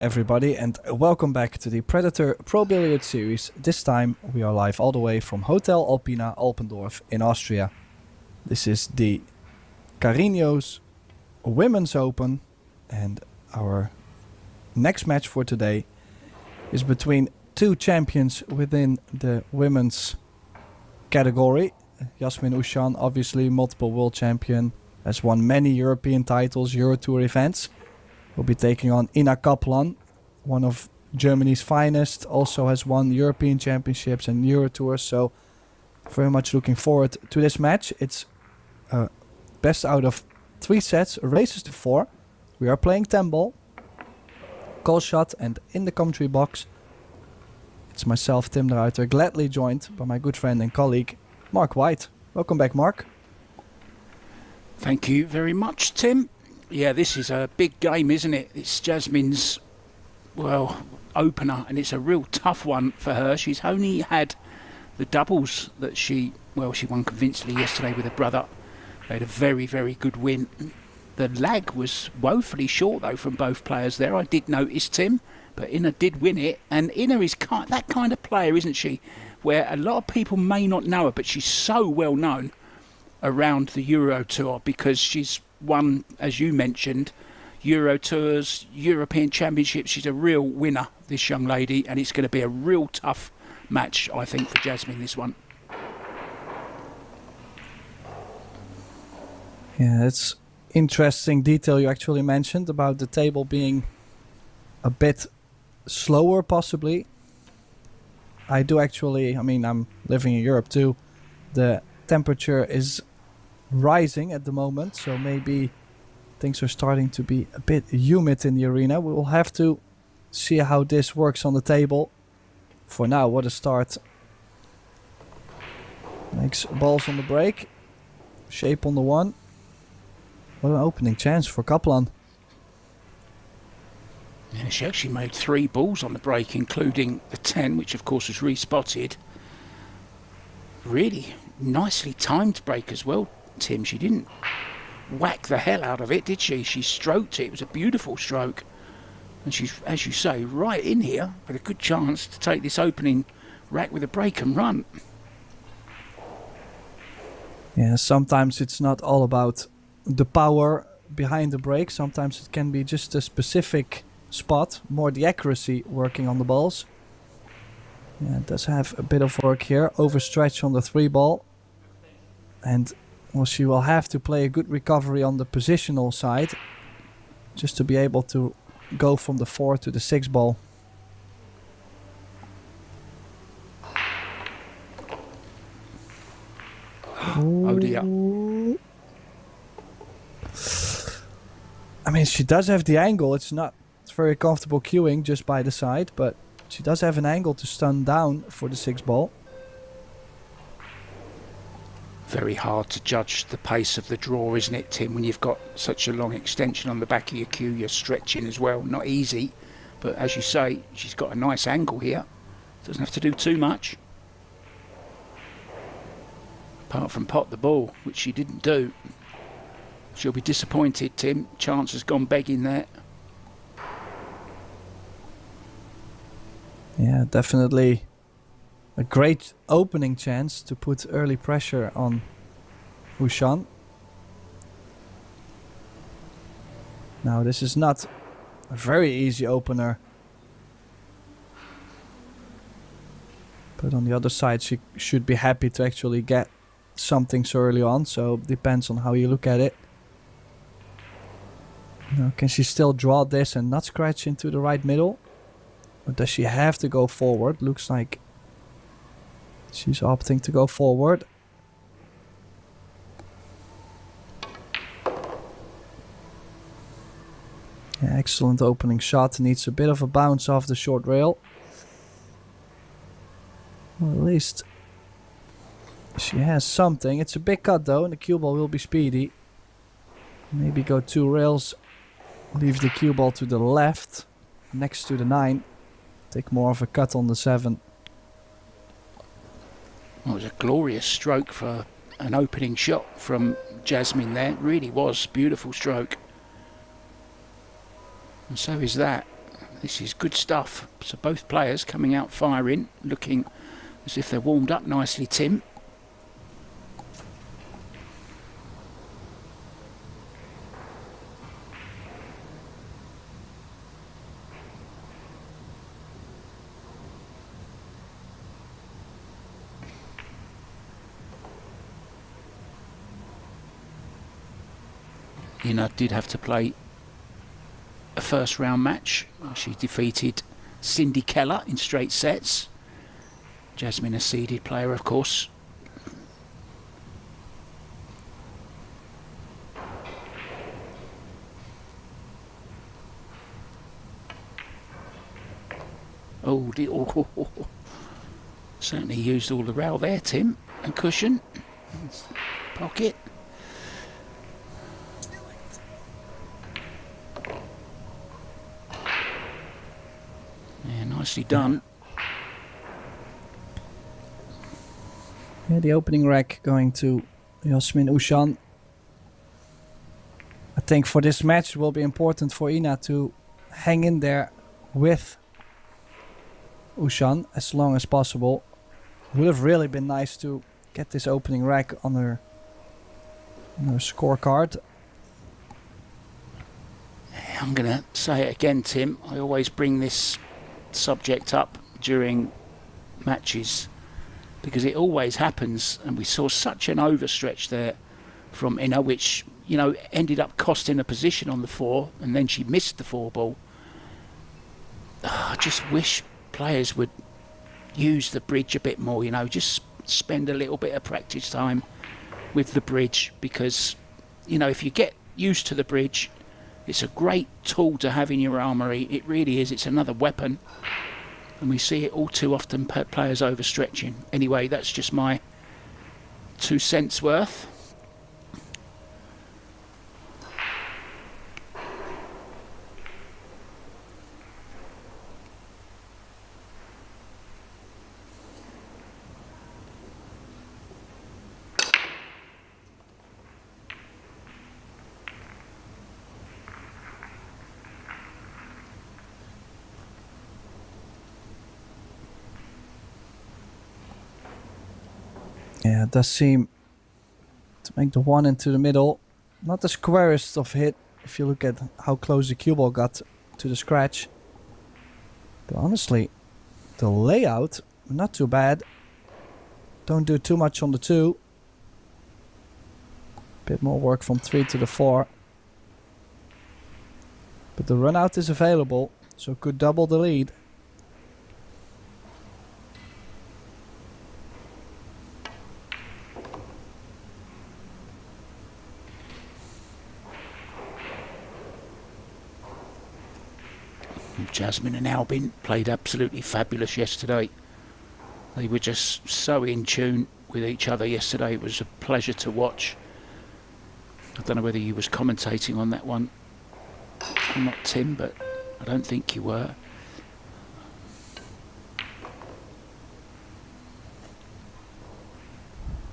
everybody, and welcome back to the Predator Pro Billiards series. This time we are live all the way from Hotel Alpina Alpendorf in Austria. This is the Carrinho's Women's Open, and our next match for today is between two champions within the women's category. Jasmin Ouschan, obviously multiple world champion, has won many European titles, Euro Tour events. Will be taking on Kaplan, one of Germany's finest, also has won European Championships and Euro Tours, so very much looking forward to this match. It's best out of 3 sets, races to 4. We are playing 10 ball, call shot, and in the commentary box it's myself, Tim de Ruiter, gladly joined by my good friend and colleague Mark White. Welcome back, Mark. Thank you very much, Tim. Yeah, this is a big game, isn't it? It's Jasmin's, opener, and it's a real tough one for her. She's only had the doubles that she won convincingly yesterday with her brother. They had a very, very good win. The lag was woefully short, though, from both players there. I did notice, Tim, but Inna did win it. And Inna is that kind of player, isn't she? Where a lot of people may not know her, but she's so well known around the Euro Tour because she's won, as you mentioned, Euro Tours, European Championships. She's a real winner, this young lady, and it's going to be a real tough match, I think, for Jasmin, this one. Yeah, it's interesting detail you actually mentioned about the table being a bit slower, possibly. I'm living in Europe too. The temperature is rising at the moment, so maybe things are starting to be a bit humid in the arena. We will have to see how this works on the table. For now, what a start. Makes balls on the break, shape on the 1. What an opening chance for Kaplan. Yeah, she actually made 3 balls on the break, including the 10, which of course was respotted. Really nicely timed break as well, Tim. She didn't whack the hell out of it, did she? She stroked it. It was a beautiful stroke. And she's, as you say, right in here with a good chance to take this opening rack with a break and run. Yeah, sometimes it's not all about the power behind the break. Sometimes it can be just a specific spot, more the accuracy working on the balls. Yeah, it does have a bit of work here. Overstretch on the 3 ball. And she will have to play a good recovery on the positional side just to be able to go from the 4 to the 6 ball. Oh dear. She does have the angle. It's very comfortable queuing just by the side, but she does have an angle to stun down for the 6 ball. Very hard to judge the pace of the draw, isn't it, Tim? When you've got such a long extension on the back of your cue, you're stretching as well. Not easy, but as you say, she's got a nice angle here. Doesn't have to do too much. Apart from pot the ball, which she didn't do. She'll be disappointed, Tim. Chance has gone begging there. Yeah, definitely a great opening chance to put early pressure on Ouschan. Now, this is not a very easy opener. But on the other side, she should be happy to actually get something so early on. So it depends on how you look at it. Now, can she still draw this and not scratch into the right middle? Or does she have to go forward? Looks like she's opting to go forward. Yeah, excellent opening shot. Needs a bit of a bounce off the short rail. Well, at least she has something. It's a big cut though, and the cue ball will be speedy. Maybe go 2 rails. Leave the cue ball to the left, next to the 9. Take more of a cut on the 7. Well, it was a glorious stroke for an opening shot from Jasmin there. It really was. Beautiful stroke. And so is that. This is good stuff. So both players coming out firing, looking as if they're warmed up nicely, Tim. Ina did have to play a first round match. She defeated Cindy Keller in straight sets. Jasmin, a seeded player, of course. Certainly used all the rail there, Tim, and cushion. Pocket. Yeah, nicely done. Yeah, the opening rack going to Jasmin Ouschan. I think for this match it will be important for Ina to hang in there with Ouschan as long as possible. Would have really been nice to get this opening rack on her scorecard. I'm going to say it again, Tim. I always bring this subject up during matches because it always happens, and we saw such an overstretch there from Ina, which, you know, ended up costing a position on the 4, and then she missed the 4 ball. I just wish players would use the bridge a bit more, you know, just spend a little bit of practice time with the bridge, because, you know, if you get used to the bridge, it's a great tool to have in your armoury. It really is. It's another weapon, and we see it all too often, players overstretching. Anyway, that's just my 2 cents worth. Yeah, it does seem to make the 1 into the middle not the squarest of hit if you look at how close the cue ball got to the scratch. But honestly, the layout, not too bad. Don't do too much on the 2. Bit more work from 3 to the 4. But the run out is available, so could double the lead. Jasmin and Albin played absolutely fabulous yesterday. They were just so in tune with each other yesterday. It was a pleasure to watch. I don't know whether you was commentating on that one. I'm not Tim, but I don't think you were.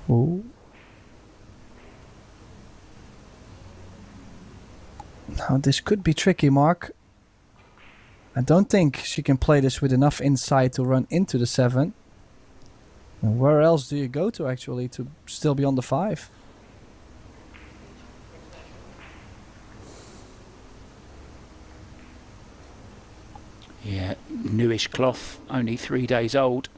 Ooh. Now this could be tricky, Mark. I don't think she can play this with enough insight to run into the 7. And where else do you go to actually to still be on the 5? Yeah, newish cloth, only 3 days old.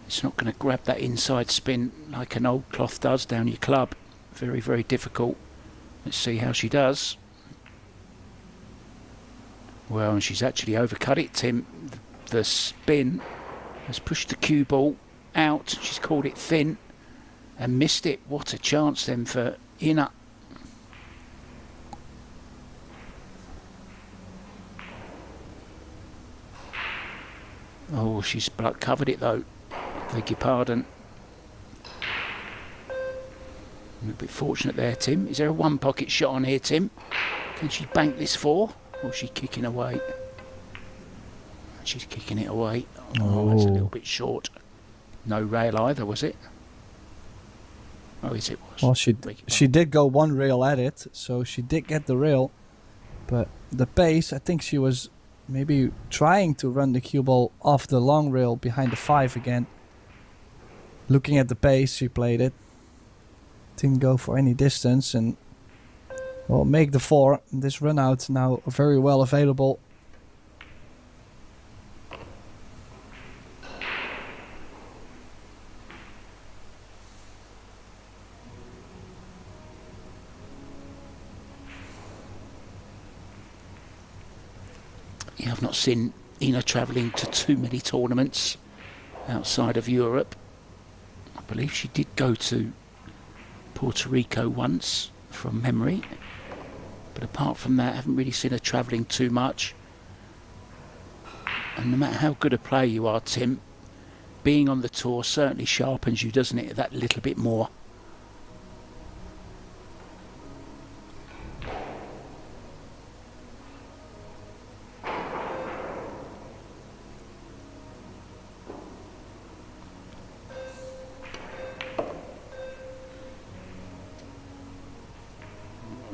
It's not going to grab that inside spin like an old cloth does down your club. Very, very difficult. Let's see how she does. Well, and she's actually overcut it, Tim. The spin has pushed the cue ball out. She's called it thin and missed it. What a chance then for Ina. Oh, she's covered it though. Beg your pardon. A little bit fortunate there, Tim. Is there a 1 pocket shot on here, Tim? Can she bank this 4? Or is she kicking away? She's kicking it away. Oh, that's a little bit short. No rail either, was it? Oh, yes, it was. Well, she did go 1 rail at it, so she did get the rail. But the pace, I think she was maybe trying to run the cue ball off the long rail behind the 5 again. Looking at the pace, she played it. Didn't go for any distance and will make the 4. This run out now very well available. Yeah, I've not seen Ina travelling to too many tournaments outside of Europe. I believe she did go to Puerto Rico once, from memory. But apart from that, I haven't really seen her travelling too much. And no matter how good a player you are, Tim, being on the tour certainly sharpens you, doesn't it, that little bit more.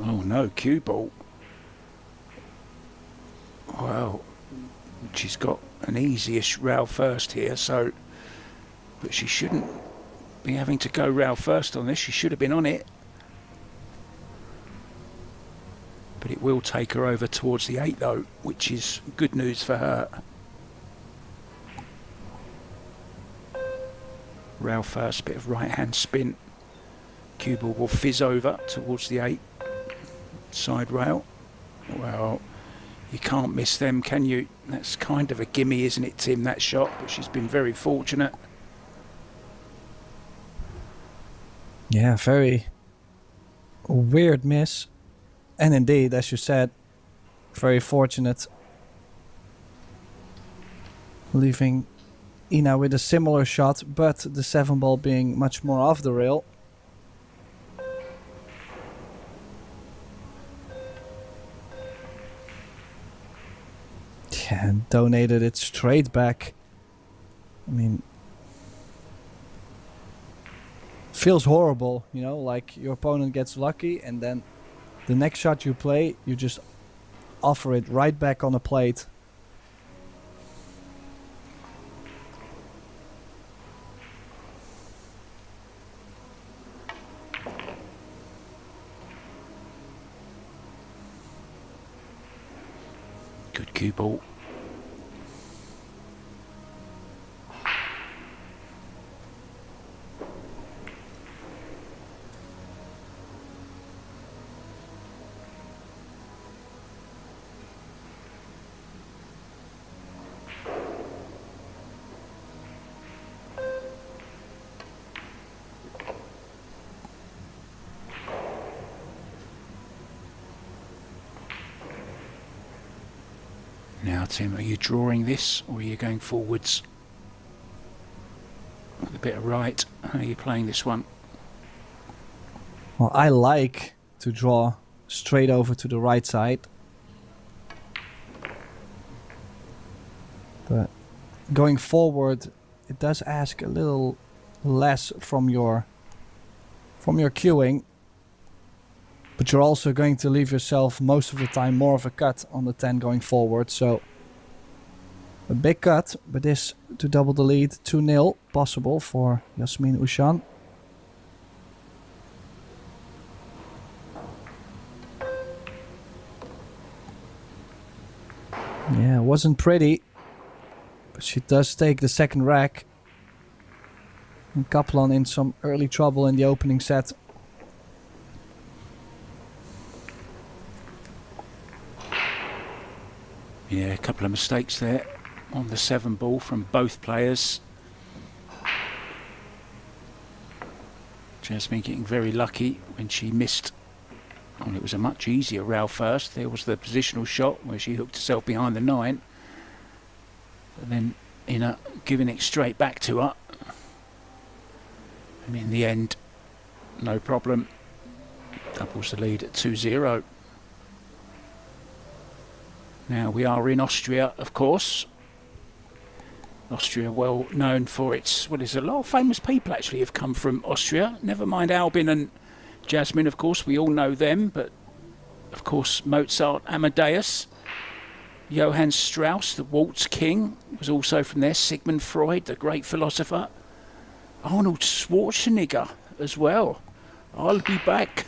Oh no, cue ball. Well, she's got an easy-ish rail first here, so... But she shouldn't be having to go rail first on this. She should have been on it. But it will take her over towards the 8 though, which is good news for her. Rail first, bit of right-hand spin. Cue ball will fizz over towards the 8. Side rail. Well, you can't miss them, can you? That's kind of a gimme, isn't it, Tim, that shot? But she's been very fortunate. Yeah, very weird miss. And indeed, as you said, very fortunate. Leaving Ina with a similar shot, but the 7 ball being much more off the rail. Yeah, and donated it straight back. I mean, feels horrible, you know, like your opponent gets lucky and then the next shot you play, you just offer it right back on the plate. Good cue ball. Now, Tim, are you drawing this or are you going forwards? With a bit of right. How are you playing this one? Well, I like to draw straight over to the right side. But going forward, it does ask a little less from your cueing. But you're also going to leave yourself most of the time more of a cut on the 10 going forward. So a big cut, but this to double the lead. 2-0 possible for Jasmin Ouschan. Yeah, it wasn't pretty. But she does take the second rack. And Kaplan in some early trouble in the opening set. Yeah, a couple of mistakes there on the 7 ball from both players. Jasmin getting very lucky when she missed. And it was a much easier rail first. There was the positional shot where she hooked herself behind the 9. But then Ina giving it straight back to her. And in the end, no problem. Doubles the lead at 2-0. Now we are in Austria, of course. Austria, well known for its... Well, there's a lot of famous people actually have come from Austria. Never mind Albin and Jasmin, of course. We all know them. But, of course, Mozart, Amadeus. Johann Strauss, the waltz king, was also from there. Sigmund Freud, the great philosopher. Arnold Schwarzenegger as well. I'll be back.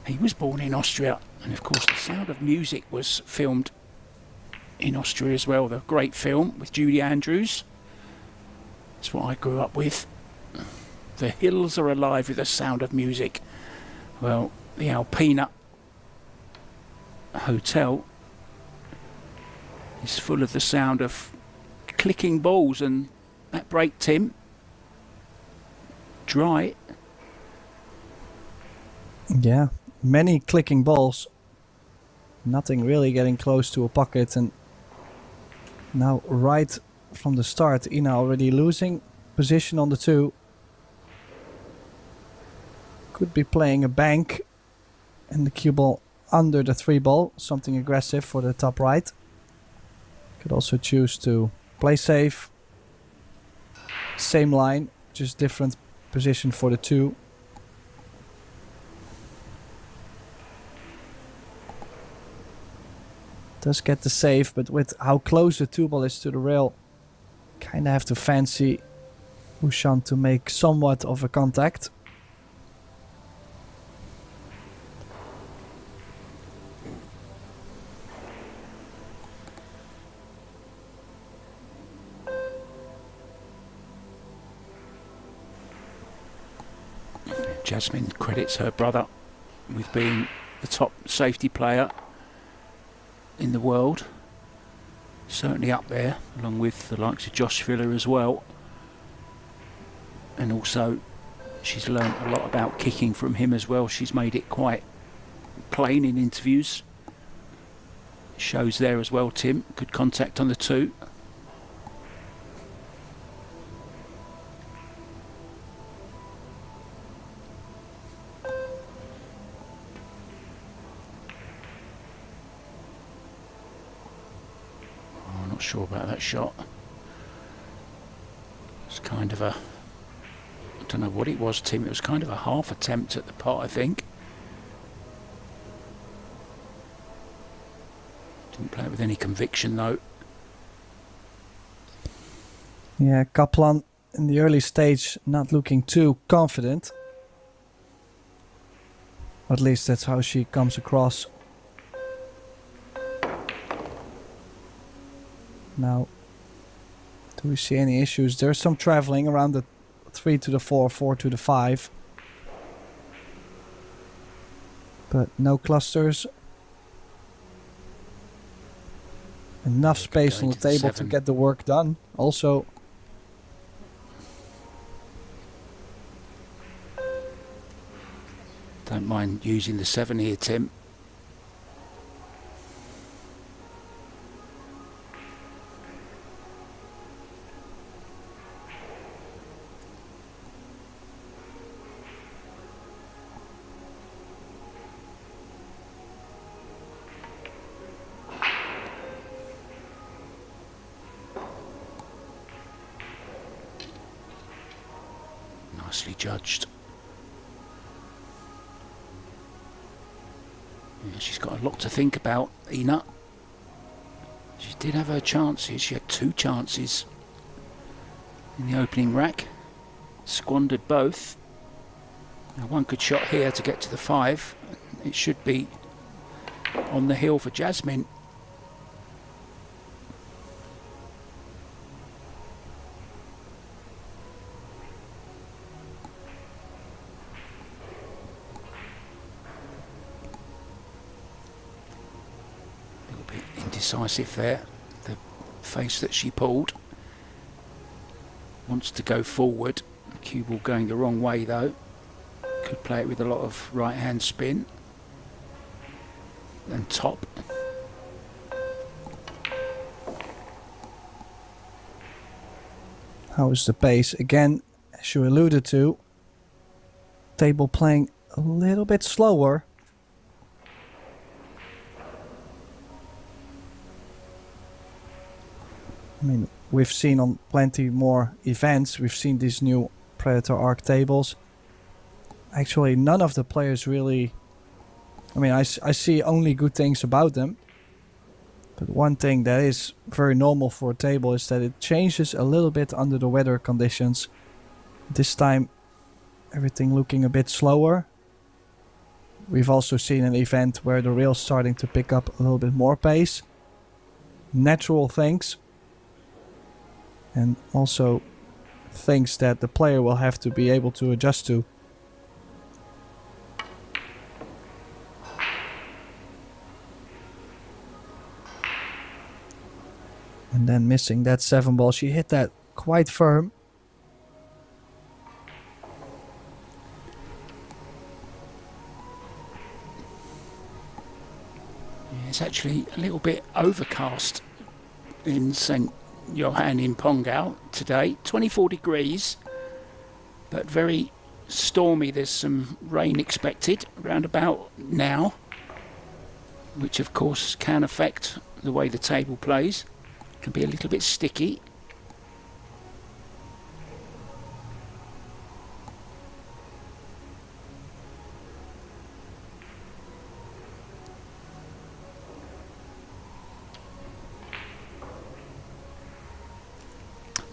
He was born in Austria. And of course, The Sound of Music was filmed in Austria as well. The great film with Julie Andrews. That's what I grew up with. The hills are alive with the sound of music. Well, the Alpina Hotel is full of the sound of clicking balls, and that break, Tim. Dry. Yeah, many clicking balls. Nothing really getting close to a pocket, and now right from the start, Ina already losing position on the 2. Could be playing a bank and the cue ball under the 3 ball, something aggressive for the top right. Could also choose to play safe. Same line, just different position for the 2. Does get the save, but with how close the 2 ball is to the rail, kinda have to fancy Ouschan to make somewhat of a contact. Jasmin credits her brother with being the top safety player in the world. Certainly up there, along with the likes of Josh Filler as well. And also, she's learned a lot about kicking from him as well. She's made it quite plain in interviews. Shows there as well, Tim. Good contact on the 2. Not sure about that shot. It's kind of a, I don't know what it was, Tim. It was kind of a half attempt at the pot, I think. Didn't play it with any conviction though. Yeah, Kaplan in the early stage not looking too confident. At least that's how she comes across. Now, do we see any issues? There's some traveling around the 3 to the 4, 4 to the 5. But no clusters. Enough space on the table to get the work done. Also, don't mind using the 7 here, Tim. Nicely judged. Yeah, she's got a lot to think about, Ina. She did have her chances. She had 2 chances in the opening rack. Squandered both. Now one good shot here to get to the 5. It should be on the hill for Jasmin. Decisive there, the face that she pulled. Wants to go forward. Cue ball going the wrong way though. Could play it with a lot of right hand spin and top. how is the pace? Again, as you alluded to, table playing a little bit slower. I mean, we've seen on plenty more events, we've seen these new Predator Arc tables. Actually, none of the players really... I mean, I see only good things about them. But one thing that is very normal for a table is that it changes a little bit under the weather conditions. This time everything looking a bit slower. We've also seen an event where the reel's starting to pick up a little bit more pace. Natural things. And also things that the player will have to be able to adjust to. And then missing that 7 ball. She hit that quite firm. Yeah, it's actually a little bit overcast in St. Johann in Pongau today. 24 degrees, but very stormy. There's some rain expected around about now, which of course can affect the way the table plays. Can be a little bit sticky.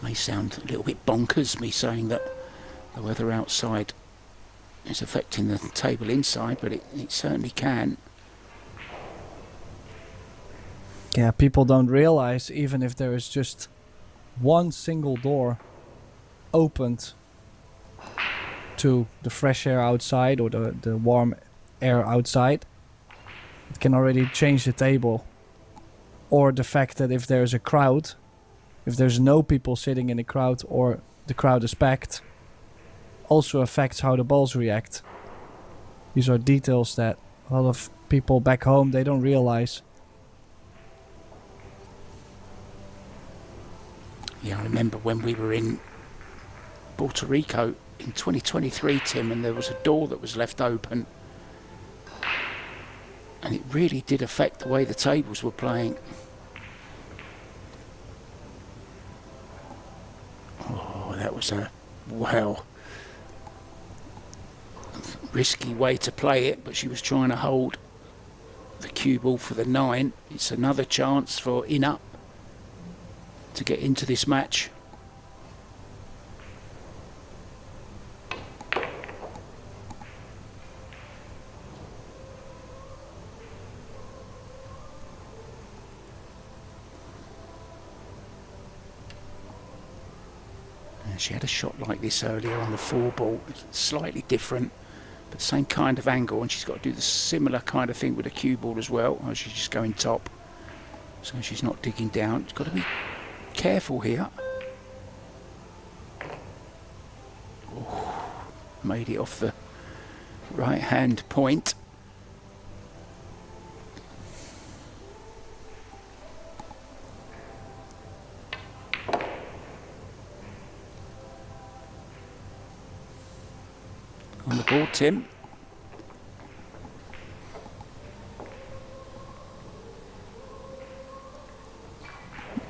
May sound a little bit bonkers, me saying that the weather outside is affecting the table inside, but it certainly can. Yeah, people don't realize, even if there is just one single door opened to the fresh air outside or the warm air outside, it can already change the table. Or the fact that if there's a crowd, if there's no people sitting in the crowd or the crowd is packed, also affects how the balls react. These are details that a lot of people back home, they don't realize. Yeah, I remember when we were in Puerto Rico in 2023, Tim, and there was a door that was left open. And it really did affect the way the tables were playing. Oh, that was a, well, risky way to play it, but she was trying to hold the cue ball for the 9. It's another chance for Ina to get into this match. And she had a shot like this earlier on the 4 ball, slightly different, but same kind of angle, and she's got to do the similar kind of thing with the cue ball as well. Oh, she's just going top, so she's not digging down. She's got to be careful here. Oh, made it off the right hand point. On the ball, Tim.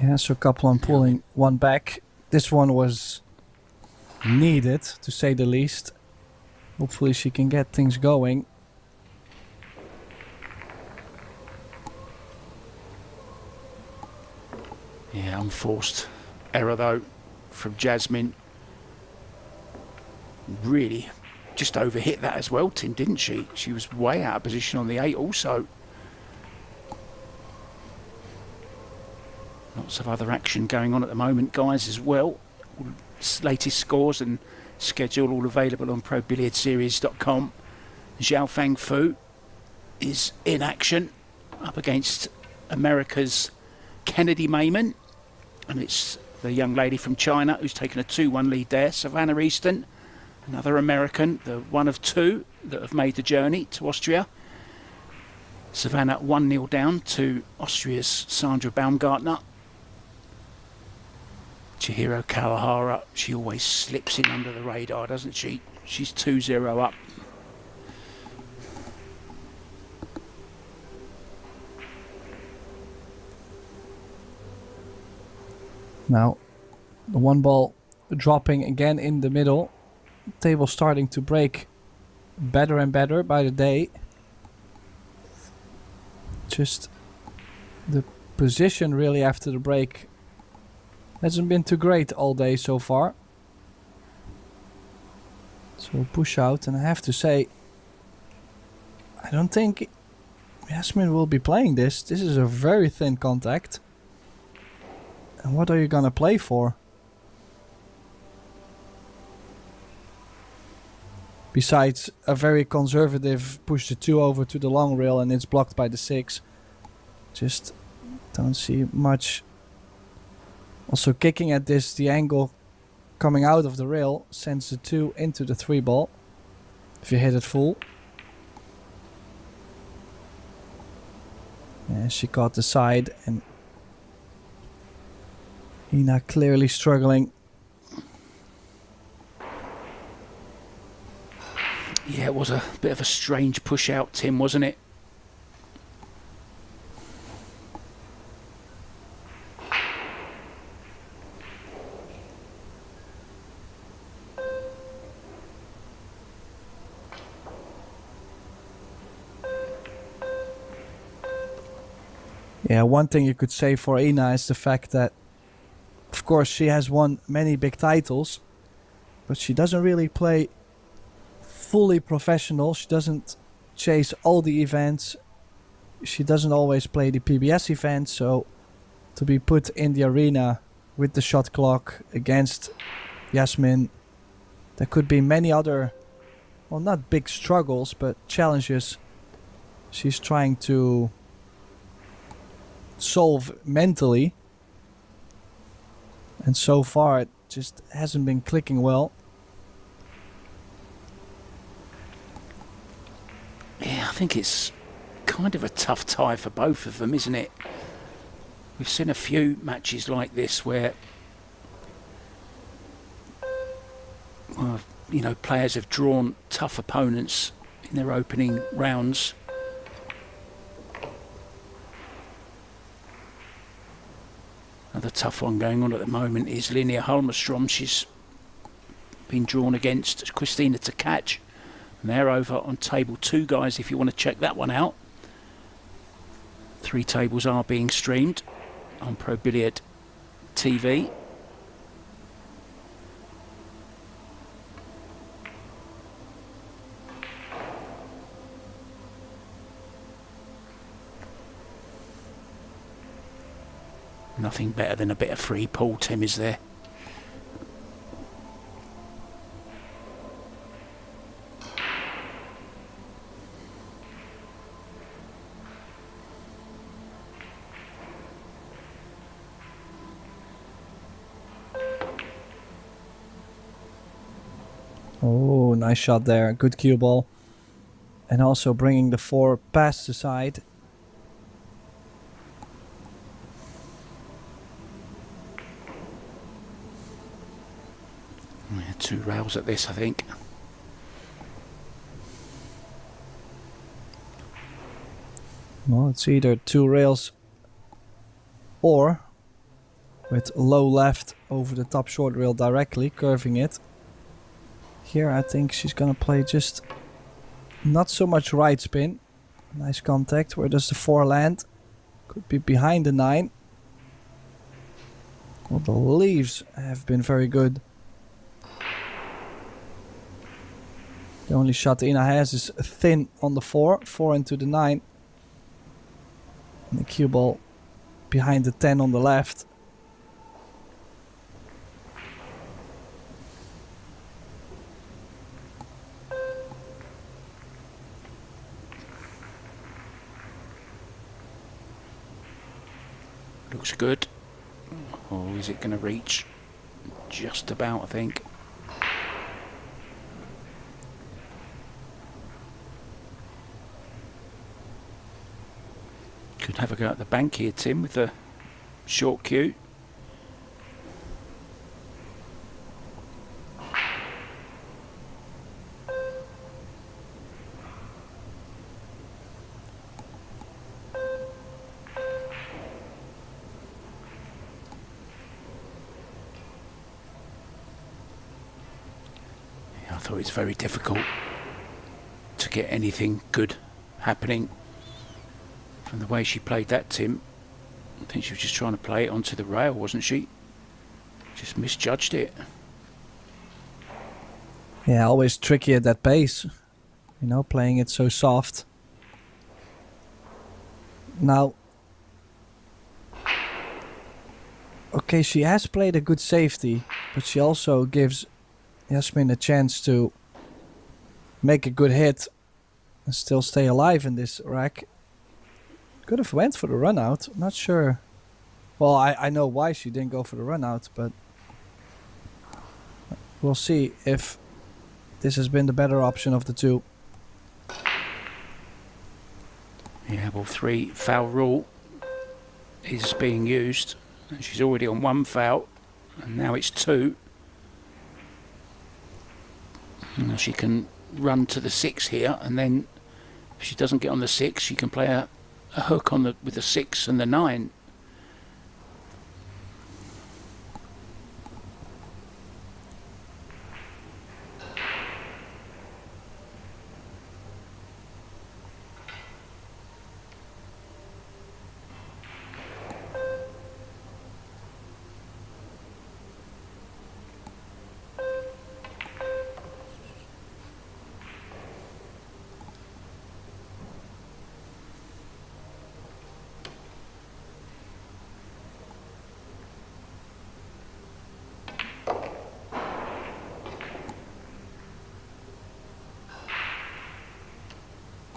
Yeah, so Kaplan pulling one back. This one was needed, to say the least. Hopefully she can get things going. Yeah, unforced error though from Jasmin. Really just overhit that as well, Tim, didn't she? She was way out of position on the 8 also. Lots of other action going on at the moment, guys, as well. Latest scores and schedule all available on ProBilliardsSeries.com. Zhao Fang Fu is in action up against America's Kennedy Mayman. And it's the young lady from China who's taken a 2-1 lead there. Savannah Easton, another American, the one of 2 that have made the journey to Austria. Savannah 1-0 down to Austria's Sandra Baumgartner. Chihiro Kawahara, she always slips in under the radar, doesn't she? She's 2-0 up. Now, the 1 ball dropping again in the middle. Table starting to break better and better by the day. Just the position really after the break hasn't been too great all day so far. So push out, and I have to say, I don't think Jasmin will be playing this. This is a very thin contact. And what are you gonna play for? Besides a very conservative push the 2 over to the long rail and it's blocked by the 6. Just don't see much. Also kicking at this, the angle coming out of the rail sends the 2 into the 3 ball. If you hit it full. Yeah, she caught the side, and Ina clearly struggling. Yeah, it was a bit of a strange push out, Tim, wasn't it? Yeah, one thing you could say for Ina is the fact that, of course, she has won many big titles, but she doesn't really play fully professional. She doesn't chase all the events. She doesn't always play the PBS events, so to be put in the arena with the shot clock against Jasmin, there could be many other, well, not big struggles, but challenges she's trying to solve mentally, and so far it just hasn't been clicking well. Yeah, I think it's kind of a tough tie for both of them, isn't it? We've seen a few matches like this where, well, you know, players have drawn tough opponents in their opening rounds. Another tough one going on at the moment is Linnea Halmerstrom. She's been drawn against Christina to catch. And they're over on table 2, guys, if you want to check that one out. 3 tables are being streamed on Pro Billiard TV. Nothing better than a bit of free pull, Tim, is there? Oh, nice shot there. Good cue ball. And also bringing the 4 past the side. Yeah, 2 rails at this, I think. Well, it's either 2 rails or with low left over the top short rail directly, curving it. Here I think she's gonna play just not so much right spin. Nice contact. Where does the 4 land? Could be behind the 9. Well, the leaves have been very good. The only shot Ina has is thin on the 4 into the 9. And the cue ball behind the 10 on the left. Looks good. Or is it going to reach? Just about, I think. Could have a go at the bank here, Tim, with the short cue. I thought it's very difficult to get anything good happening from the way she played that, Tim. I think she was just trying to play it onto the rail, wasn't she? Just misjudged it. Yeah, always tricky at that pace. You know, playing it so soft. Now, okay, she has played a good safety, but she also gives Jasmin a chance to make a good hit and still stay alive in this rack. Could have went for the run out. Not sure. Well, I know why she didn't go for the run out, but we'll see if this has been the better option of the two. Yeah, well, 3 foul rule is being used. And she's already on 1 foul, and now it's 2. Now she can run to the 6 here, and then if she doesn't get on the 6, she can play a hook on the with the 6 and the 9.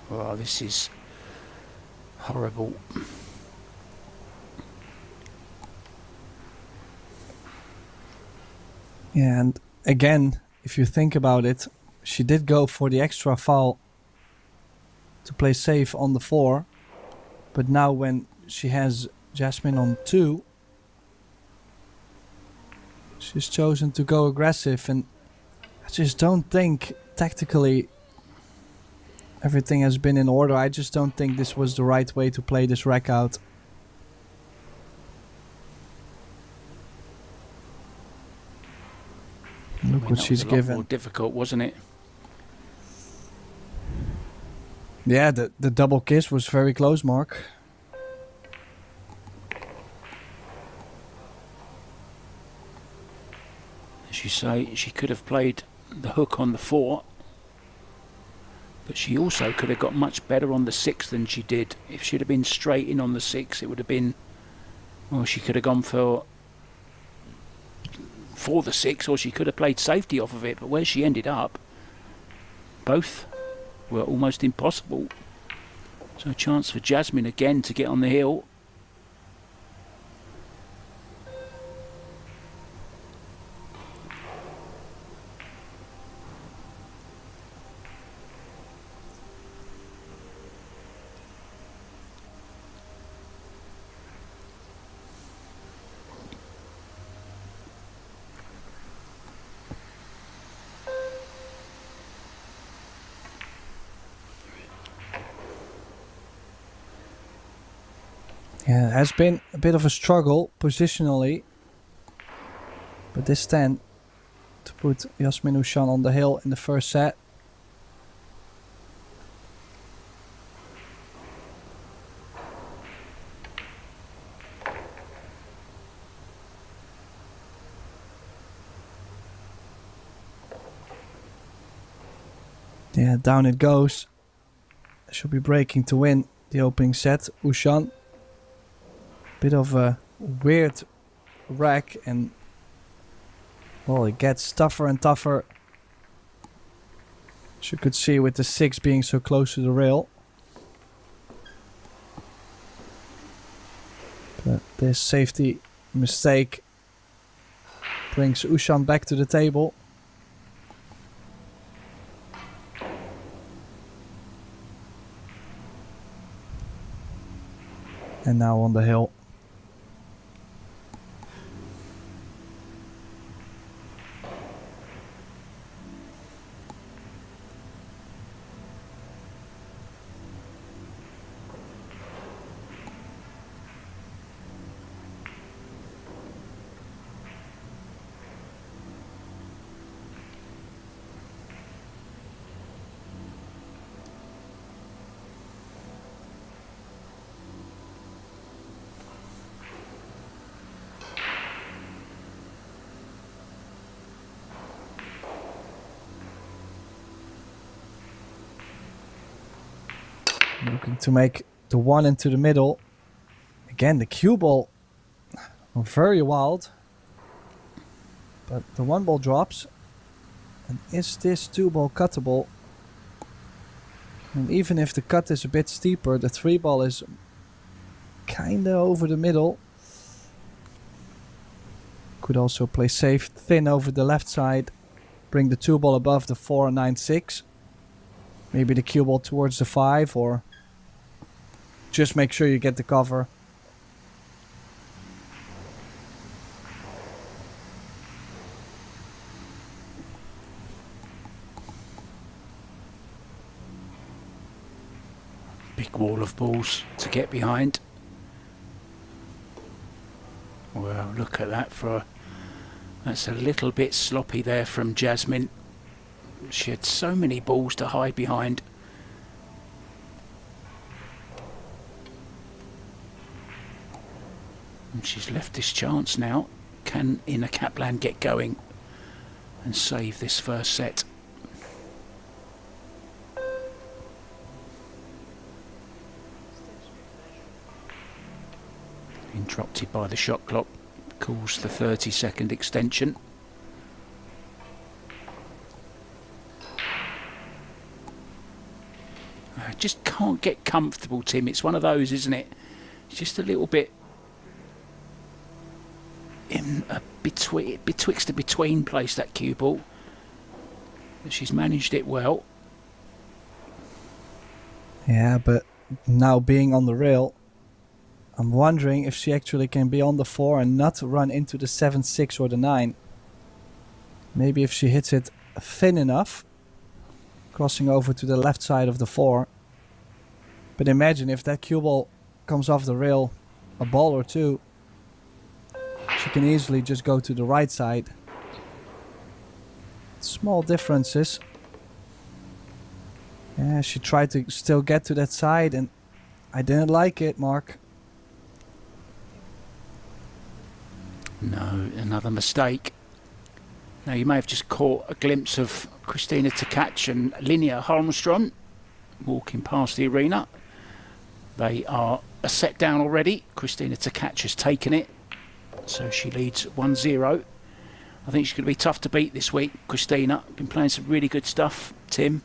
Oh, this is horrible. Yeah, and again, if you think about it, she did go for the extra foul to play safe on the 4. But now when she has Jasmin on 2, she's chosen to go aggressive, and I just don't think tactically everything has been in order. I just don't think this was the right way to play this rack out. Look what she's given. More difficult, wasn't it? Yeah, the double kiss was very close, Mark. As you say, she could have played the hook on the 4, but she also could have got much better on the 6 than she did. If she'd have been straight in on the 6, it would have been, well, she could have gone for the 6, or she could have played safety off of it. But where she ended up, both were almost impossible. So a chance for Jasmin again to get on the hill. Yeah, it has been a bit of a struggle positionally. But this stand to put Jasmin Ouschan on the hill in the first set. Yeah, down it goes. She'll be breaking to win the opening set. Ouschan. Bit of a weird rack, and well, it gets tougher and tougher. As you could see with the 6 being so close to the rail. But this safety mistake brings Ouschan back to the table. And now on the hill. Looking to make the one into the middle. Again, the cue ball, very wild. But the one ball drops. And is this two ball cuttable? And even if the cut is a bit steeper, the three ball is kinda over the middle. Could also play safe, thin over the left side. Bring the two ball above the 4 and 9-6. Maybe the cue ball towards the 5, or just make sure you get the cover. Big wall of balls to get behind. Well, look at that that's a little bit sloppy there from Jasmin. She had so many balls to hide behind. And she's left this chance now. Can Inner Kaplan get going and save this first set? Interrupted by the shot clock, calls the 30-second extension. I just can't get comfortable, Tim. It's one of those, isn't it? It's just a little bit in a betwixt a between place, that cue ball. But she's managed it well. Yeah, but now being on the rail, I'm wondering if she actually can be on the 4 and not run into the 7-6 or the 9. Maybe if she hits it thin enough, crossing over to the left side of the 4. But imagine if that cue ball comes off the rail a ball or two, she can easily just go to the right side. Small differences. Yeah, she tried to still get to that side and I didn't like it, Mark. No, another mistake. Now you may have just caught a glimpse of Christina Tkach and Linnea Holmström walking past the arena. They are a set down already. Christina Tkach has taken it, so she leads 1-0. I think she's going to be tough to beat this week, Christina. Been playing some really good stuff, Tim.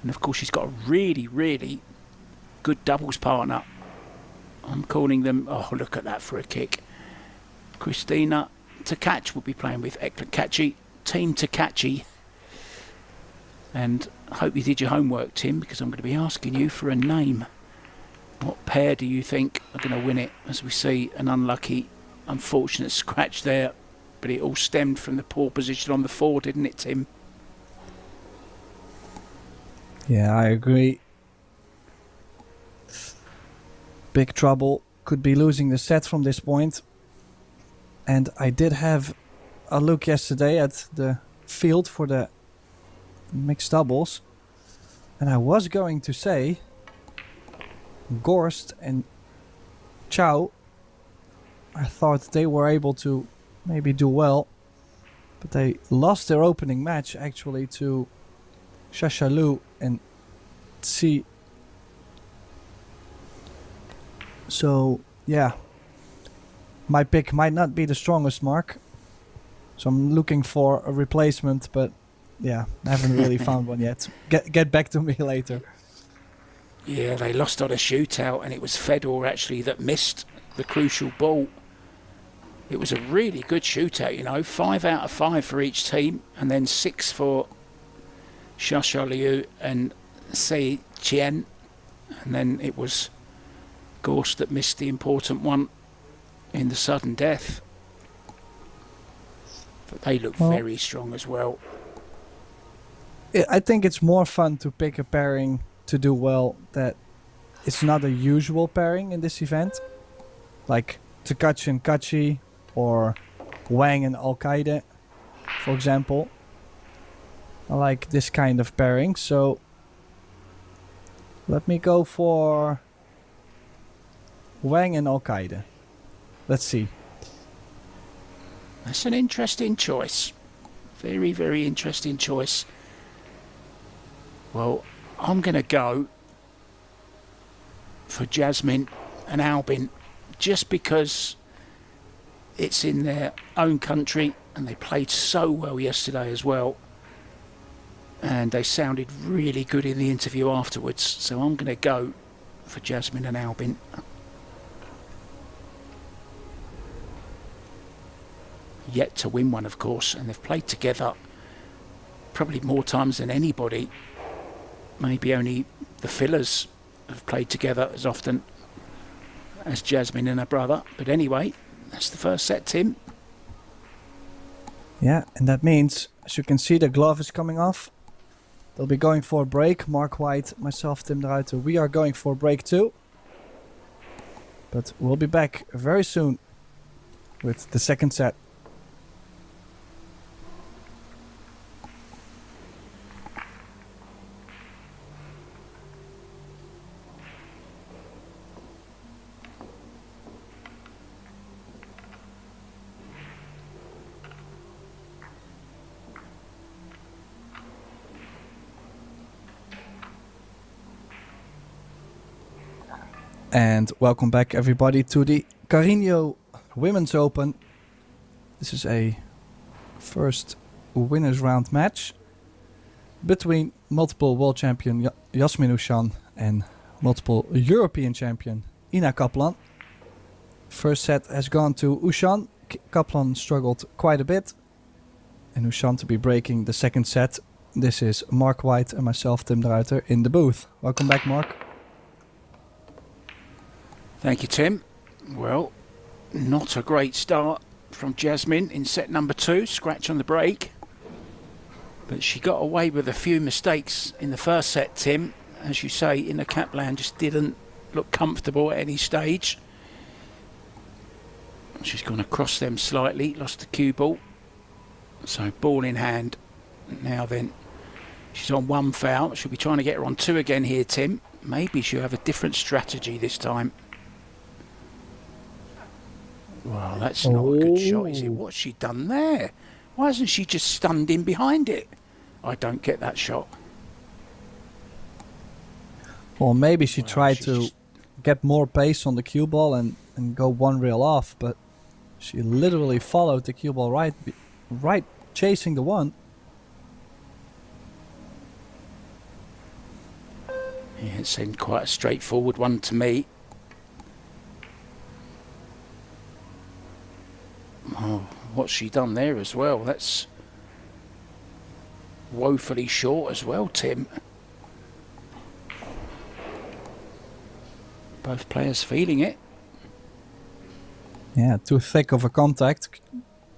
And of course she's got a really, really good doubles partner. I'm calling them, oh look at that for a kick. Christina Tkach will be playing with Eklakachi, Team Tkach. And I hope you did your homework, Tim, because I'm going to be asking you for a name. What pair do you think are going to win it? As we see an unlucky, unfortunate scratch there. But it all stemmed from the poor position on the 4, didn't it, Tim? Yeah, I agree. Big trouble. Could be losing the set from this point. And I did have a look yesterday at the field for the mixed doubles. And I was going to say Gorst and Chow, I thought they were able to maybe do well. But they lost their opening match actually to Shashalu and Tsi. So, yeah. My pick might not be the strongest, Mark. So I'm looking for a replacement, but yeah, I haven't really found one yet. Get back to me later. Yeah, they lost on a shootout, and it was Fedor actually that missed the crucial ball. It was a really good shootout, you know, 5 out of 5 for each team, and then 6 for Shasha Liu and Sei Chien, and then it was Gorst that missed the important one in the sudden death. But they look very strong as well. I think it's more fun to pick a pairing to do well that it's not a usual pairing in this event. Like Tkach and Kachi or Wang and Al-Qaeda, for example. I like this kind of pairing, so let me go for Wang and Al-Qaeda. Let's see. That's an interesting choice. Very, very interesting choice. Well, I'm going to go for Jasmin and Albin, just because it's in their own country and they played so well yesterday as well. And they sounded really good in the interview afterwards. So I'm going to go for Jasmin and Albin. Yet to win one, of course, and they've played together probably more times than anybody. Maybe only the fillers have played together as often as Jasmin and her brother. But anyway, that's the first set, Tim. Yeah, and that means, as you can see, the glove is coming off. They'll be going for a break. Mark White, myself, Tim de Ruiter, we are going for a break too. But we'll be back very soon with the second set. And welcome back everybody to the Carrinho Women's Open. This is a first winners round match between multiple world champion Jasmin Ouschan and multiple European champion Ina Kaplan. First set has gone to Ouschan. Kaplan struggled quite a bit, and Ouschan to be breaking the second set. This is Mark White and myself, Tim de Ruiter, in the booth. Welcome back, Mark. Thank you, Tim. Well, not a great start from Jasmin in set number 2, scratch on the break. But she got away with a few mistakes in the first set, Tim. As you say, Ina Kaplan just didn't look comfortable at any stage. She's gone across them slightly, lost the cue ball. So ball in hand. Now then, she's on 1 foul. She'll be trying to get her on 2 again here, Tim. Maybe she'll have a different strategy this time. Well, that's not a good shot, is it? What's she done there? Why hasn't she just stunned in behind it? I don't get that shot. Well, maybe she tried to get more pace on the cue ball and go 1 reel off, but she literally followed the cue ball right chasing the 1. Yeah, it seemed quite a straightforward one to me. Oh, what's she done there as well? That's woefully short as well, Tim. Both players feeling it. Yeah, too thick of a contact.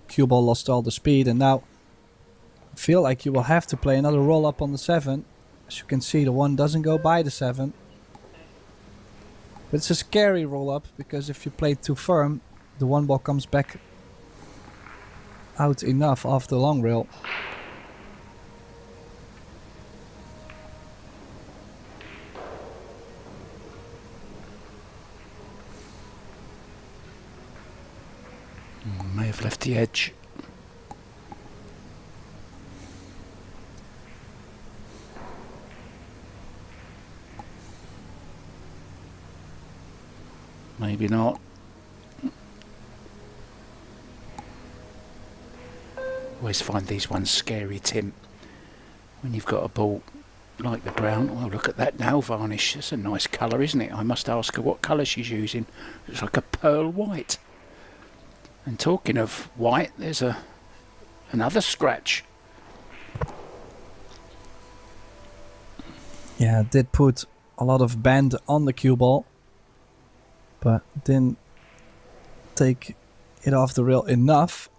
Cue ball lost all the speed, and now I feel like you will have to play another roll up on the 7. As you can see, the 1 doesn't go by the 7. But it's a scary roll up, because if you play too firm, the 1 ball comes back out enough off the long rail. May have left the edge. Maybe not. Always find these ones scary, Tim. When you've got a ball like the brown. Oh, look at that nail varnish. That's a nice colour, isn't it? I must ask her what colour she's using. It's like a pearl white. And talking of white, there's another scratch. Yeah, it did put a lot of bend on the cue ball, but didn't take it off the rail enough,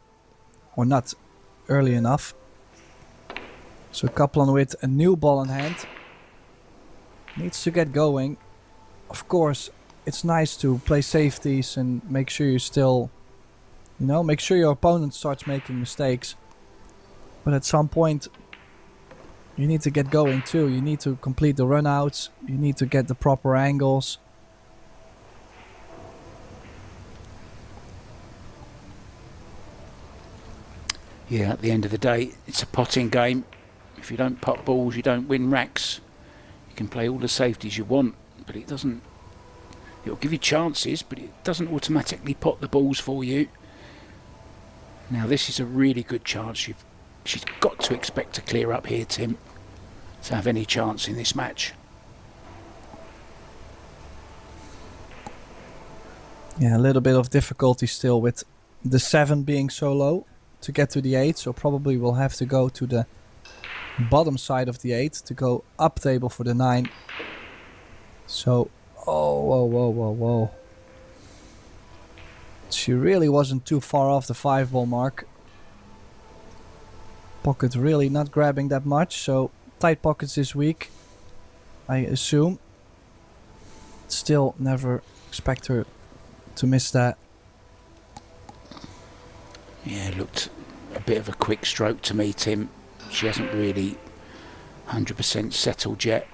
or not early enough. So Kaplan with a new ball in hand needs to get going. Of course, it's nice to play safeties and make sure you still, make sure your opponent starts making mistakes. But at some point, you need to get going too. You need to complete the runouts. You need to get the proper angles. Yeah, at the end of the day, it's a potting game. If you don't pot balls, you don't win racks. You can play all the safeties you want, but it doesn't It'll give you chances, but it doesn't automatically pot the balls for you. Now this is a really good chance. She's got to expect to clear up here, Tim, to have any chance in this match. Yeah, a little bit of difficulty still with the 7 being so low to get to the 8, so probably we'll have to go to the bottom side of the 8 to go up table for the 9. So, whoa. She really wasn't too far off the 5 ball mark. Pocket really not grabbing that much, so tight pockets this week, I assume. Still never expect her to miss that. Yeah, it looked a bit of a quick stroke to me, Tim. She hasn't really 100% settled yet.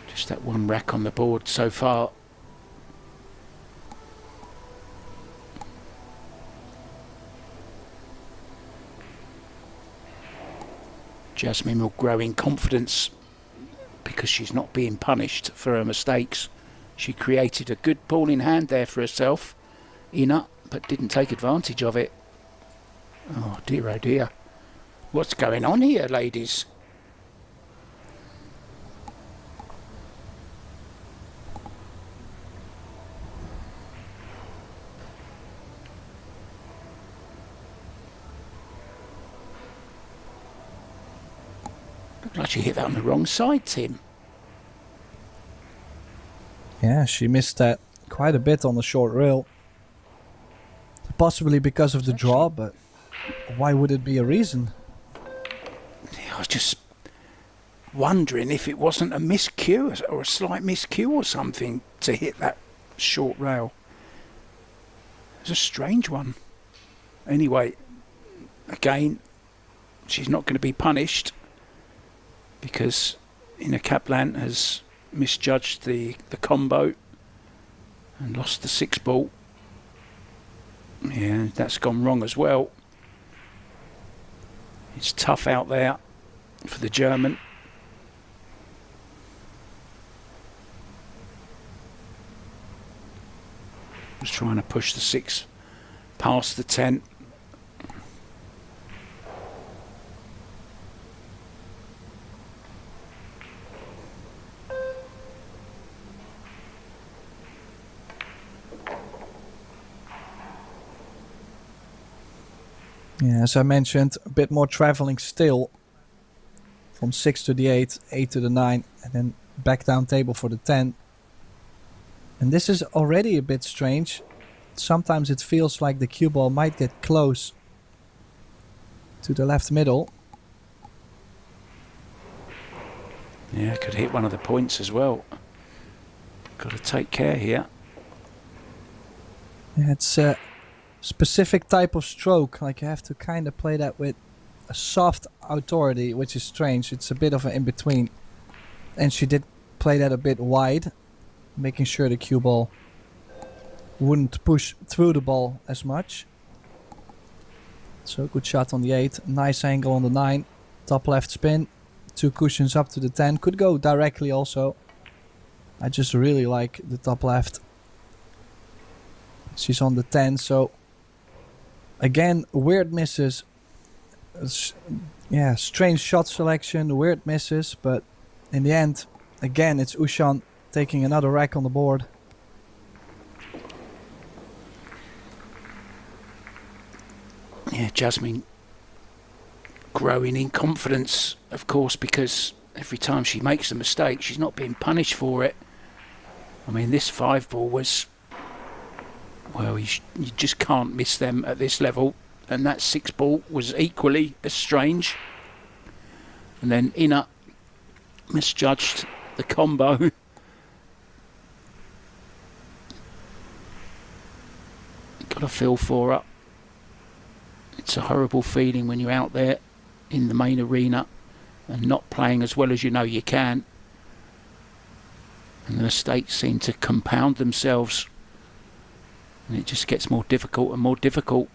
Just that one rack on the board so far. Jasmin will grow in confidence because she's not being punished for her mistakes. She created a good ball in hand there for herself, Ina, but didn't take advantage of it. Oh dear. What's going on here, ladies? Looked like she hit that on the wrong side, Tim. Yeah, she missed that quite a bit on the short rail. Possibly because of the draw, but why would it be a reason? I was just wondering if it wasn't a miscue or a slight miscue or something to hit that short rail. It's a strange one. Anyway, again, she's not going to be punished because Kaplan has misjudged the combo and lost the 6 ball. Yeah, that's gone wrong as well. It's tough out there for the German. Just trying to push the 6 past the 10. Yeah, as I mentioned, a bit more traveling still. From 6 to the 8, 8 to the 9, and then back down table for the 10. And this is already a bit strange. Sometimes it feels like the cue ball might get close to the left middle. Yeah, could hit one of the points as well. Got to take care here. Yeah, it's a specific type of stroke. Like you have to kind of play that with a soft authority, which is strange. It's a bit of an in-between. And she did play that a bit wide, making sure the cue ball wouldn't push through the ball as much. So good shot on the 8, nice angle on the 9, top left spin, 2 cushions up to the 10, could go directly also. I just really like the top left. She's on the 10, so again, weird misses. Yeah, strange shot selection, weird misses, but in the end, again, it's Ouschan taking another rack on the board. Yeah, Jasmin growing in confidence, of course, because every time she makes a mistake, she's not being punished for it. I mean, this 5 ball was, well, you just can't miss them at this level. And that 6 ball was equally as strange. And then Ina misjudged the combo. Got a feel for her. It's a horrible feeling when you're out there in the main arena and not playing as well as you know you can. And the mistakes seem to compound themselves. And it just gets more difficult and more difficult.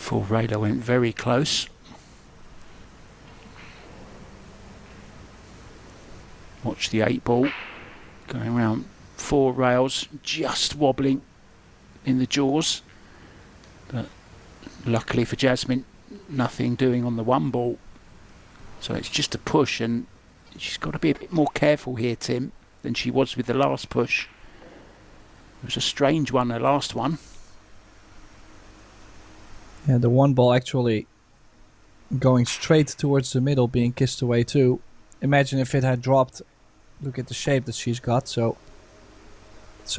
Full radar went very close. Watch the 8 ball going around 4 rails, just wobbling in the jaws. But luckily for Jasmin, nothing doing on the 1 ball. So it's just a push, and she's got to be a bit more careful here, Tim, than she was with the last push. It was a strange one, the last one. Yeah, the 1 ball actually going straight towards the middle, being kissed away too. Imagine if it had dropped. Look at the shape that she's got. So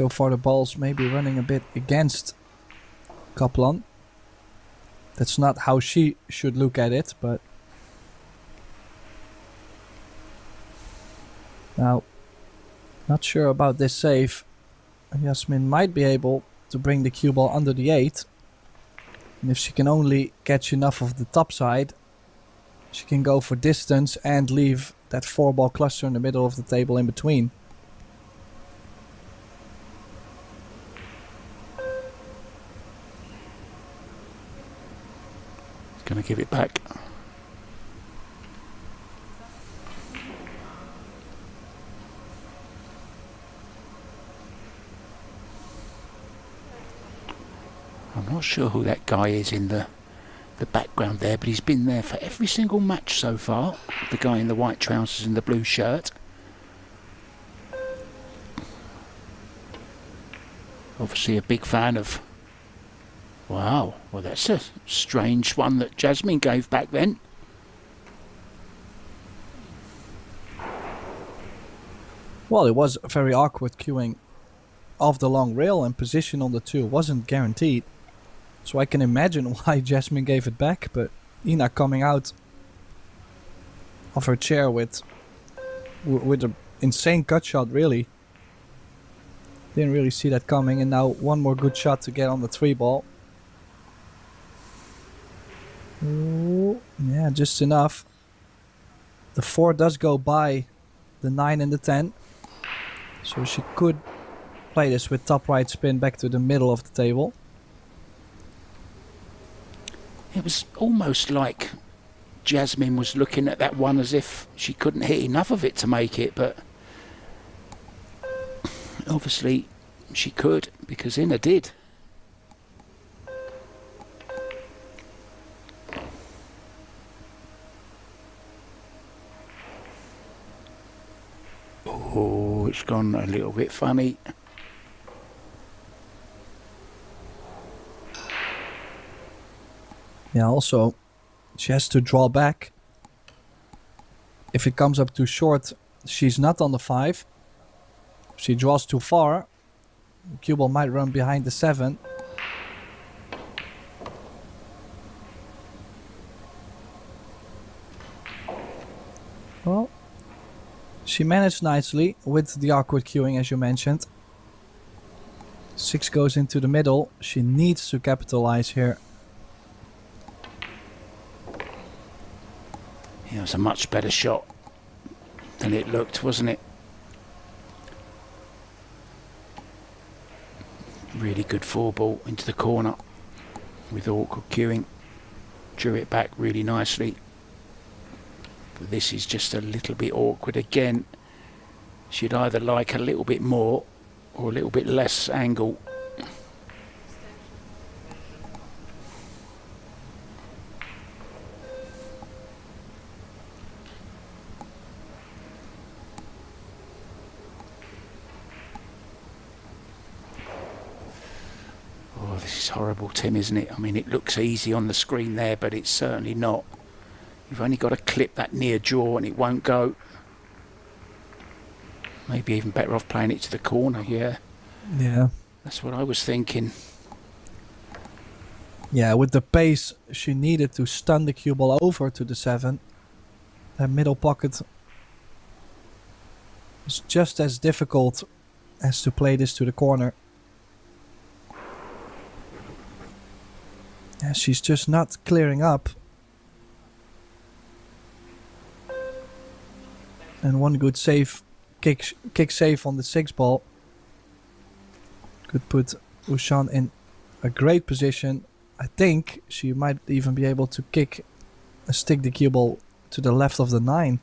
far the ball's maybe running a bit against Kaplan. That's not how she should look at it, but now, not sure about this save. Jasmin might be able to bring the cue ball under the 8. And if she can only catch enough of the top side, she can go for distance and leave that 4 ball cluster in the middle of the table in between. Gonna give it back. I'm not sure who that guy is in the background there, but he's been there for every single match so far. The guy in the white trousers and the blue shirt. Obviously a big fan of... Wow, well that's a strange one that Jasmin gave back then. Well, it was very awkward queuing off the long rail, and position on the 2 wasn't guaranteed. So I can imagine why Jasmin gave it back, but Ina coming out of her chair with an insane cut shot, really. Didn't really see that coming, and now 1 more good shot to get on the 3 ball. Ooh, yeah, just enough. The 4 does go by the 9 and the 10. So she could play this with top right spin back to the middle of the table. It was almost like Jasmin was looking at that 1 as if she couldn't hit enough of it to make it, but obviously she could, because Ina did. Oh, it's gone a little bit funny. Yeah, also, she has to draw back. If it comes up too short, she's not on the 5. If she draws too far, the cue ball might run behind the 7. Well, she managed nicely with the awkward queuing, as you mentioned. 6 goes into the middle. She needs to capitalize here. It was a much better shot than it looked, wasn't it? Really good 4 ball into the corner with awkward queuing. Drew it back really nicely. But this is just a little bit awkward again. She'd either like a little bit more or a little bit less angle. Oh, this is horrible, Tim, isn't it? I mean, it looks easy on the screen there, but it's certainly not. You've only got to clip that near jaw and it won't go. Maybe even better off playing it to the corner, yeah. Yeah. That's what I was thinking. Yeah, with the pace, she needed to stun the cue ball over to the 7. That middle pocket is just as difficult as to play this to the corner. Yeah, she's just not clearing up. And 1 good save, kick save on the 6 ball could put Ouschan in a great position I think she might even be able to stick the cue ball to the left of the 9.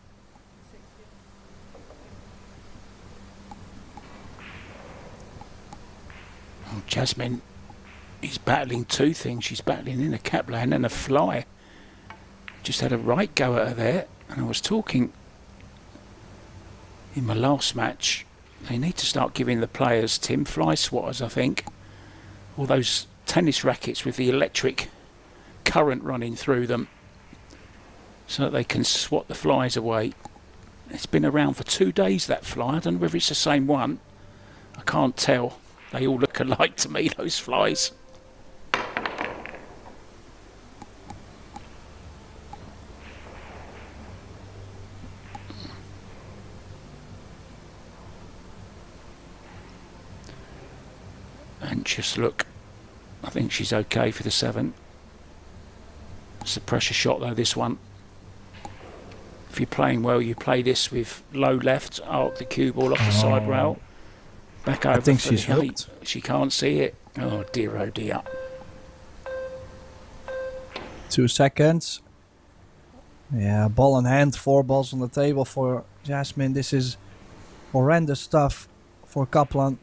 Oh, Jasmin is battling two things. She's battling in a Kaplan and a fly. Just had a right go at her there. And I was talking in my last match, they need to start giving the players, Tim, fly swatters, I think. All those tennis rackets with the electric current running through them so that they can swat the flies away. It's been around for 2 days, that fly. I don't know whether it's the same one. I can't tell. They all look alike to me, those flies. Anxious look. I think she's okay for the 7. It's a pressure shot though, this one. If you're playing well, you play this with low left, arc the cue ball off the side rail, back over. I think for she's the 8. hooked. She can't see it. Oh dear, oh dear. 2 seconds. Yeah, ball in hand, 4 balls on the table for Jasmin. This is horrendous stuff for Kaplan.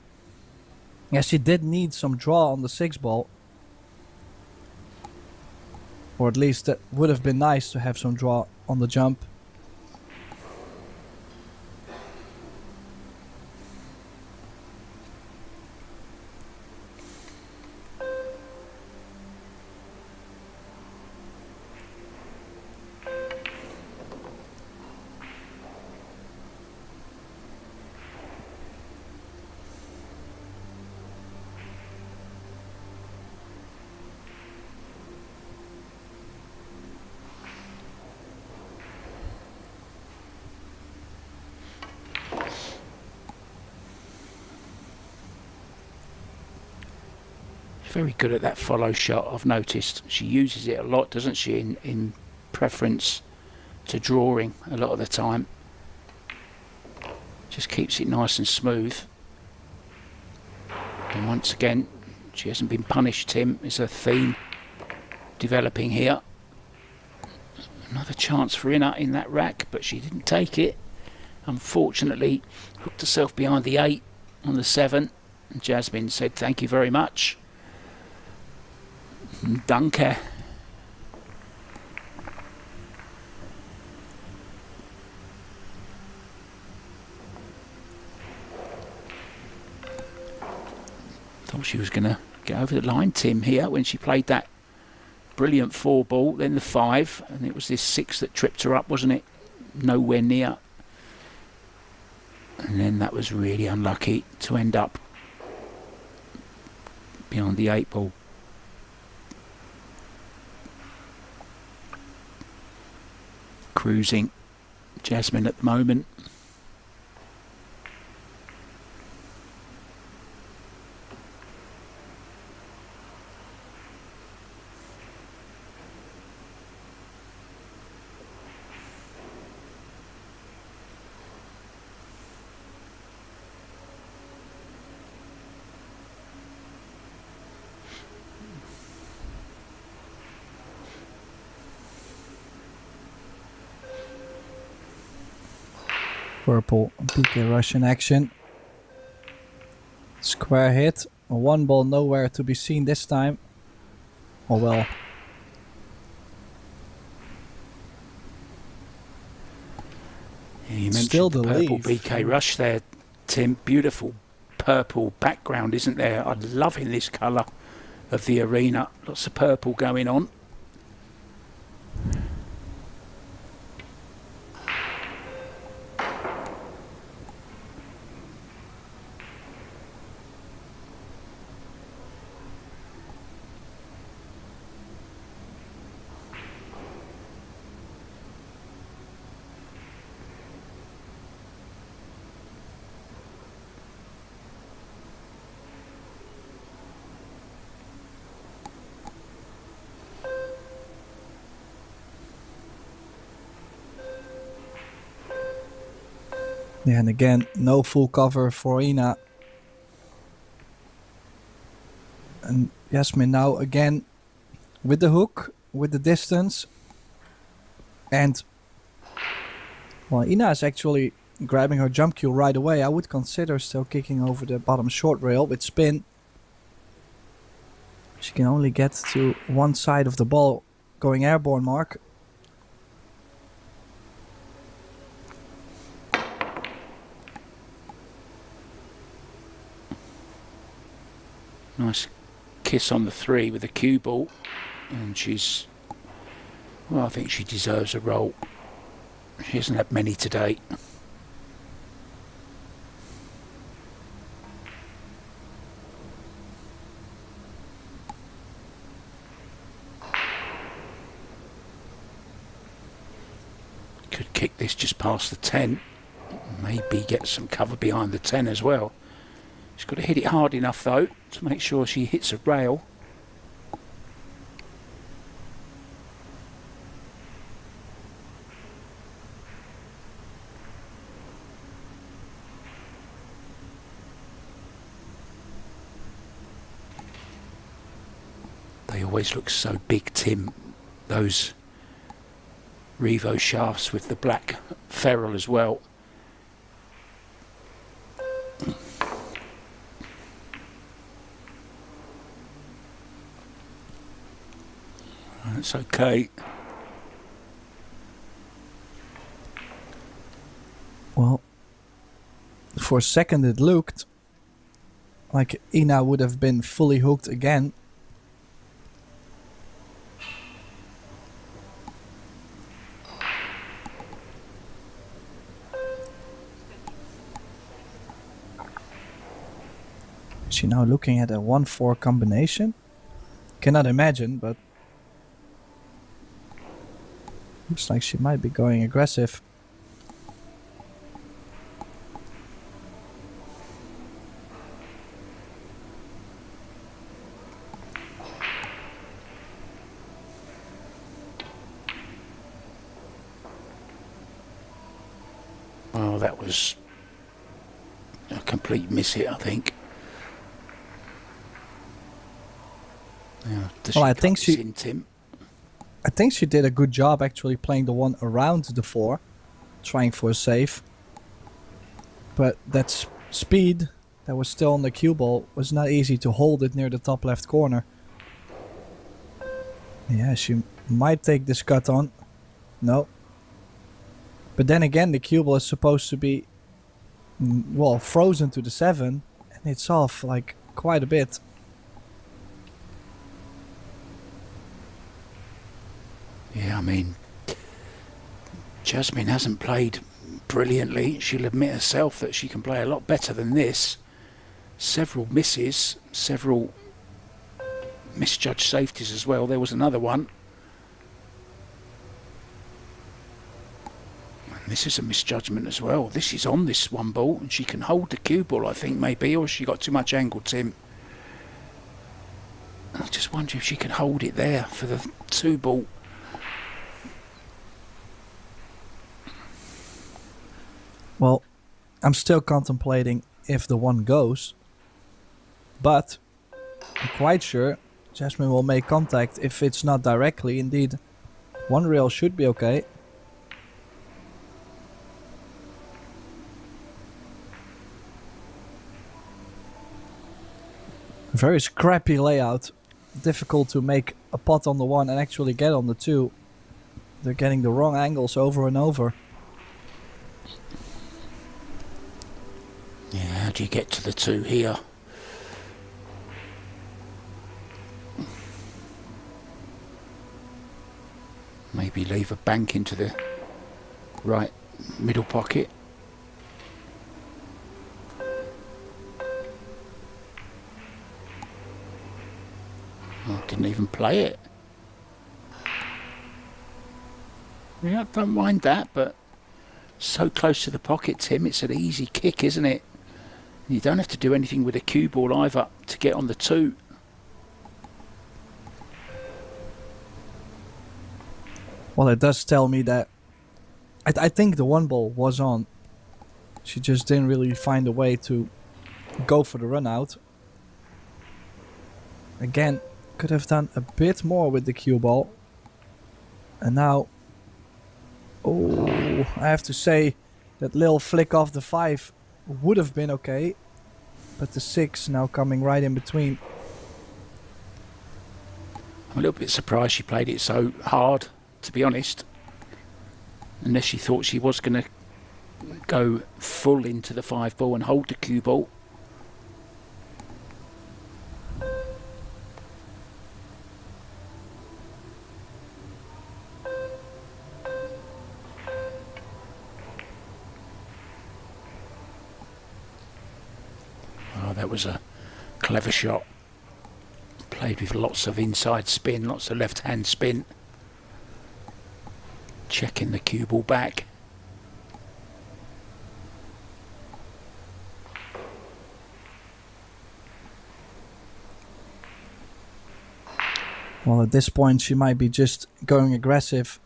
Yeah, she did need some draw on the 6 ball. Or at least it would have been nice to have some draw on the jump. Very good at that follow shot, I've noticed. She uses it a lot, doesn't she, in preference to drawing a lot of the time. Just keeps it nice and smooth. And once again, she hasn't been punished, Tim. There's a theme developing here. Another chance for Inna in that rack, but she didn't take it. Unfortunately, hooked herself behind the 8 on the 7. And Jasmin said, thank you very much. Danke. Thought she was going to get over the line, Tim, here when she played that brilliant 4 ball, then the 5, and it was this 6 that tripped her up, wasn't it? Nowhere near. And then that was really unlucky to end up behind the 8 ball. Cruising Jasmin at the moment. Purple PK Russian action. Square hit. 1 ball nowhere to be seen this time. Oh well. Yeah, you mentioned Still the the purple lead. BK Rush there, Tim. Beautiful purple background, isn't there? I'm loving this colour of the arena. Lots of purple going on. Yeah, and again, no full cover for Ina. And Jasmin now again with the hook, with the distance. And, well, Ina is actually grabbing her jump cue right away. I would consider still kicking over the bottom short rail with spin. She can only get to one side of the ball going airborne mark. Nice kiss on the 3 with the cue ball. And she's... Well, I think she deserves a roll. She hasn't had many today. Could kick this just past the 10. Maybe get some cover behind the 10 as well. She's got to hit it hard enough though to make sure she hits a rail. They always look so big, Tim, those Revo shafts with the black ferrule as well. That's okay. Well, for a second it looked like Ina would have been fully hooked again. Is she now looking at a 1-4 combination? Cannot imagine, but looks like she might be going aggressive. Well, that was a complete miss hit, I think. Yeah, Well, I think she... in, Tim? I think she did a good job actually playing the one around the 4, trying for a save. But that speed that was still on the cue ball was not easy to hold it near the top left corner. Yeah, she might take this cut on. No. But then again, the cue ball is supposed to be, well, frozen to the 7, and it's off like quite a bit. Yeah, I mean, Jasmin hasn't played brilliantly. She'll admit herself that she can play a lot better than this. Several misses, several misjudged safeties as well. There was another one. And this is a misjudgment as well. This is on this one ball, and she can hold the cue ball, I think, maybe, or she got too much angle, Tim. I just wonder if she can hold it there for the 2 ball. Well, I'm still contemplating if the 1 goes, but I'm quite sure Jasmin will make contact if it's not directly. Indeed, 1 rail should be okay. Very scrappy layout. Difficult to make a pot on the 1 and actually get on the 2. They're getting the wrong angles over and over. Yeah, how do you get to the 2 here? Maybe leave a bank into the right middle pocket. Oh, didn't even play it. Yeah, don't mind that, but so close to the pocket, Tim, it's an easy kick, isn't it? You don't have to do anything with a cue ball either to get on the 2. Well, it does tell me that I think the 1 ball was on. She just didn't really find a way to go for the run out. Again, could have done a bit more with the cue ball. And now, oh, I have to say that little flick off the 5 would have been okay. But the 6 now coming right in between. I'm a little bit surprised she played it so hard, to be honest. Unless she thought she was going to go full into the 5 ball and hold the cue ball. Oh, that was a clever shot. Played with lots of inside spin, lots of left hand spin. Checking the cue ball back. Well, at this point she might be just going aggressive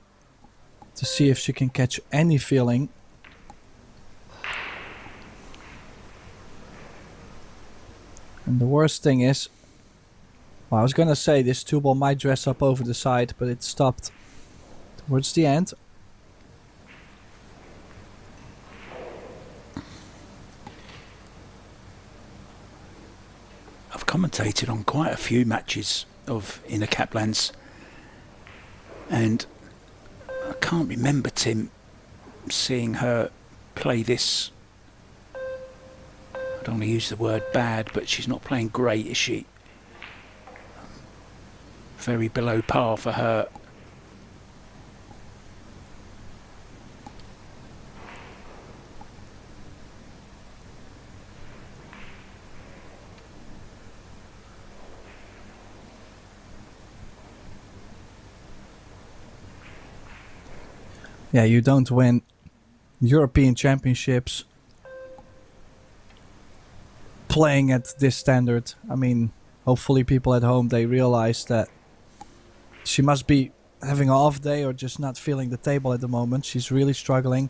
to see if she can catch any feeling. And the worst thing is, well, I was gonna say this 2 ball might dress up over the side, but it stopped towards the end. I've commentated on quite a few matches of Inner Kaplans, and I can't remember, Tim, seeing her play this. I don't want to use the word bad, but she's not playing great, is she? Very below par for her. Yeah, you don't win European Championships playing at this standard. I mean, hopefully people at home, they realize that she must be having an off day or just not feeling the table at the moment. She's really struggling.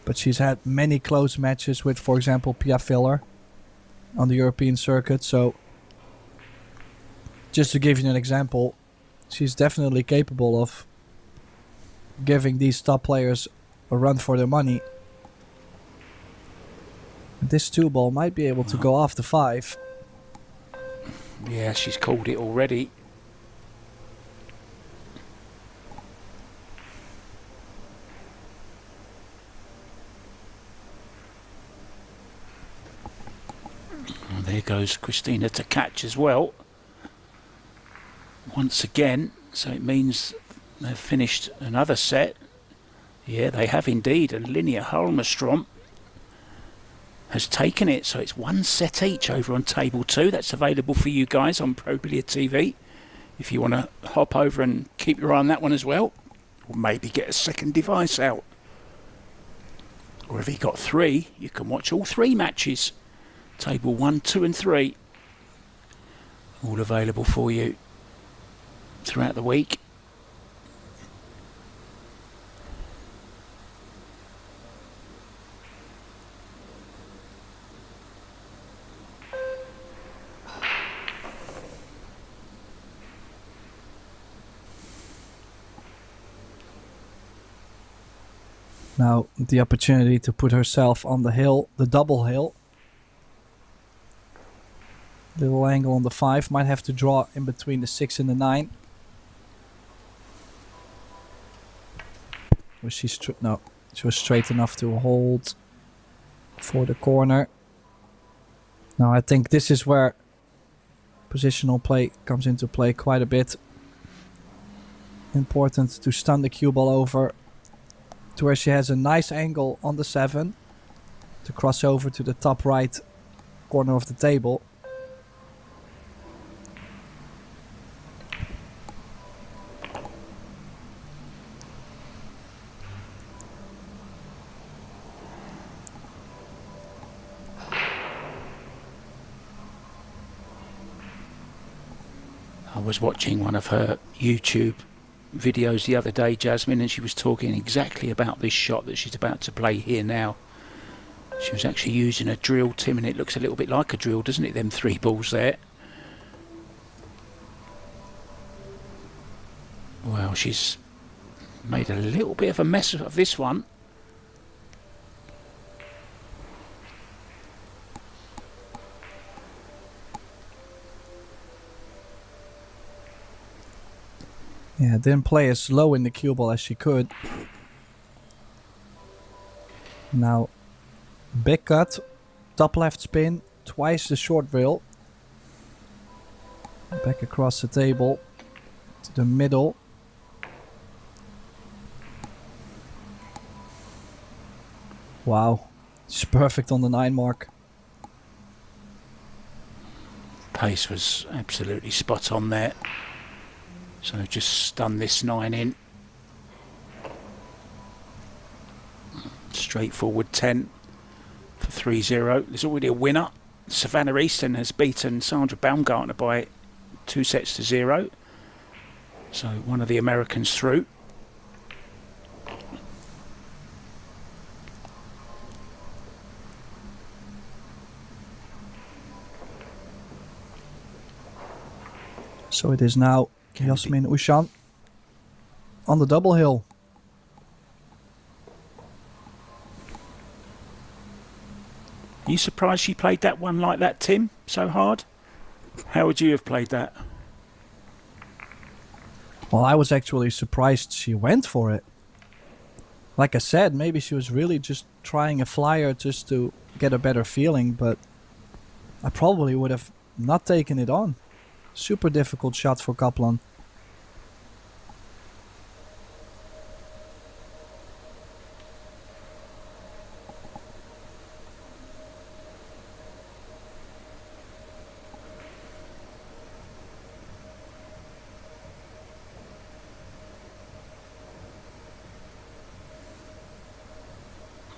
But she's had many close matches with, for example, Pia Filler on the European circuit. So, just to give you an example, she's definitely capable of giving these top players a run for their money. This 2 ball might be able to go off the 5. Yeah, she's called it already. And there goes Christina to catch as well. Once again, so it means they've finished another set. Yeah, they have indeed. And Linnea Halmerstrom has taken it. So it's 1 set each over on table 2. That's available for you guys on Pro Billiard TV. If you want to hop over and keep your eye on that one as well. Or maybe get a second device out. Or if you've got 3, you can watch all 3 matches. Table 1, 2 and 3. All available for you throughout the week. Now the opportunity to put herself on the hill, the double hill. Little angle on the 5, might have to draw in between the 6 and the 9. Was she no, she was straight enough to hold for the corner. Now I think this is where positional play comes into play quite a bit. Important to stun the cue ball over to where she has a nice angle on the 7 to cross over to the top right corner of the table. I was watching one of her YouTube videos the other day, Jasmin, and she was talking exactly about this shot that she's about to play here now. She was actually using a drill, Tim, and it looks a little bit like a drill, doesn't it, them 3 balls there? Well, she's made a little bit of a mess of this one. Yeah, didn't play as low in the cue ball as she could. Now, big cut, top left spin, twice the short rail. Back across the table to the middle. Wow, she's perfect on the 9 mark. Pace was absolutely spot on there. So just stun this 9 in. Straightforward 10 for 3-0. There's already a winner. Savannah Easton has beaten Sandra Baumgartner by 2-0. So one of the Americans through. So it is now Jasmin Ouschan on the double hill. Are you surprised she played that one like that, Tim? So hard? How would you have played that? Well, I was actually surprised she went for it. Like I said, maybe she was really just trying a flyer just to get a better feeling, but I probably would have not taken it on. Super difficult shot for Kaplan.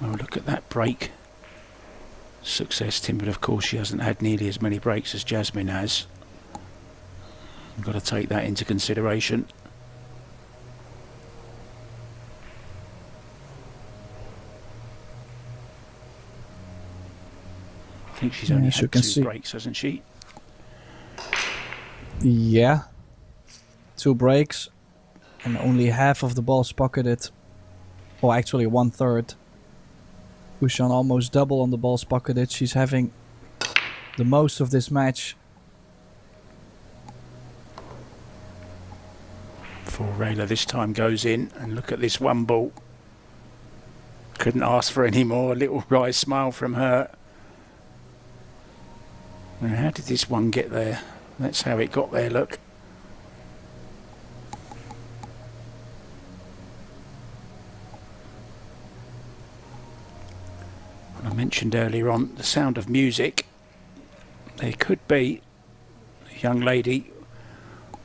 Oh, look at that break. Success, Tim, but of course she hasn't had nearly as many breaks as Jasmin has. You've got to take that into consideration. I think she's only had 2 breaks, hasn't she? Yeah. 2 breaks. And only half of the balls pocketed. Well, actually 1/3. Ouschan almost double on the balls pocketed. She's having the most of this match. Before Rayla this time goes in, and look at this one ball. Couldn't ask for any more. A little wry smile from her. Now, how did this one get there? That's how it got there, look. I mentioned earlier on the sound of music. There could be a young lady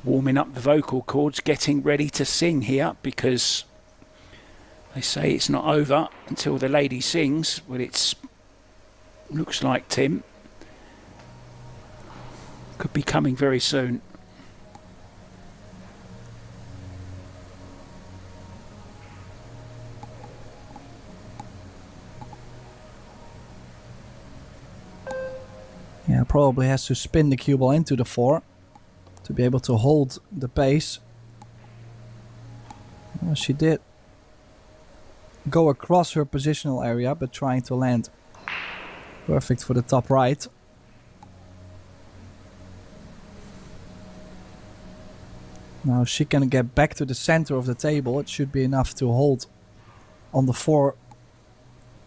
warming up the vocal cords, getting ready to sing here, because they say it's not over until the lady sings. But it's looks like, Tim, could be coming very soon. Yeah, probably has to spin the cue ball into the 4 to be able to hold the pace. Well, she did go across her positional area, but trying to land perfect for the top right. Now if she can get back to the center of the table, it should be enough to hold on the 4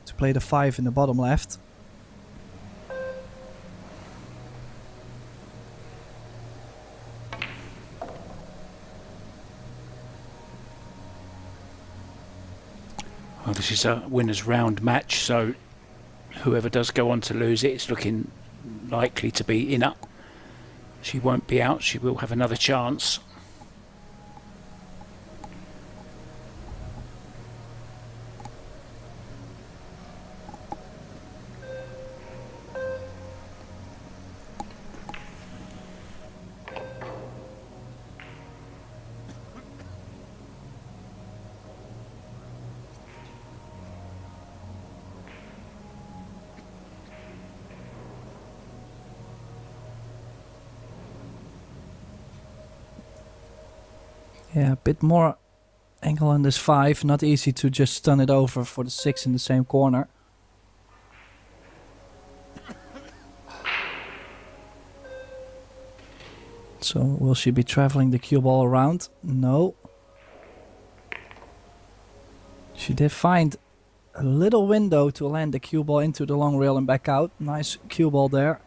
to play the 5 in the bottom left. Well, this is a winner's round match, so whoever does go on to lose it, it's looking likely to be Inna. She won't be out, she will have another chance. Yeah, a bit more angle on this 5. Not easy to just stun it over for the 6 in the same corner. So will she be traveling the cue ball around? No. She did find a little window to land the cue ball into the long rail and back out. Nice cue ball there.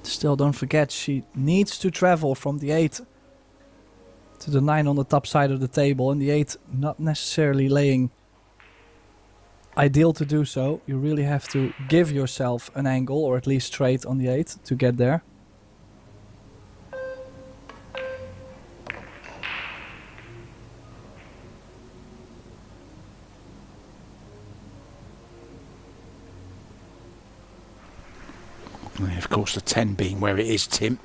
Still, don't forget, she needs to travel from the 8 to the 9 on the top side of the table, and the 8 not necessarily laying ideal to do so. You really have to give yourself an angle, or at least straight on the 8 to get there. And of course, the 10 being where it is, Tim,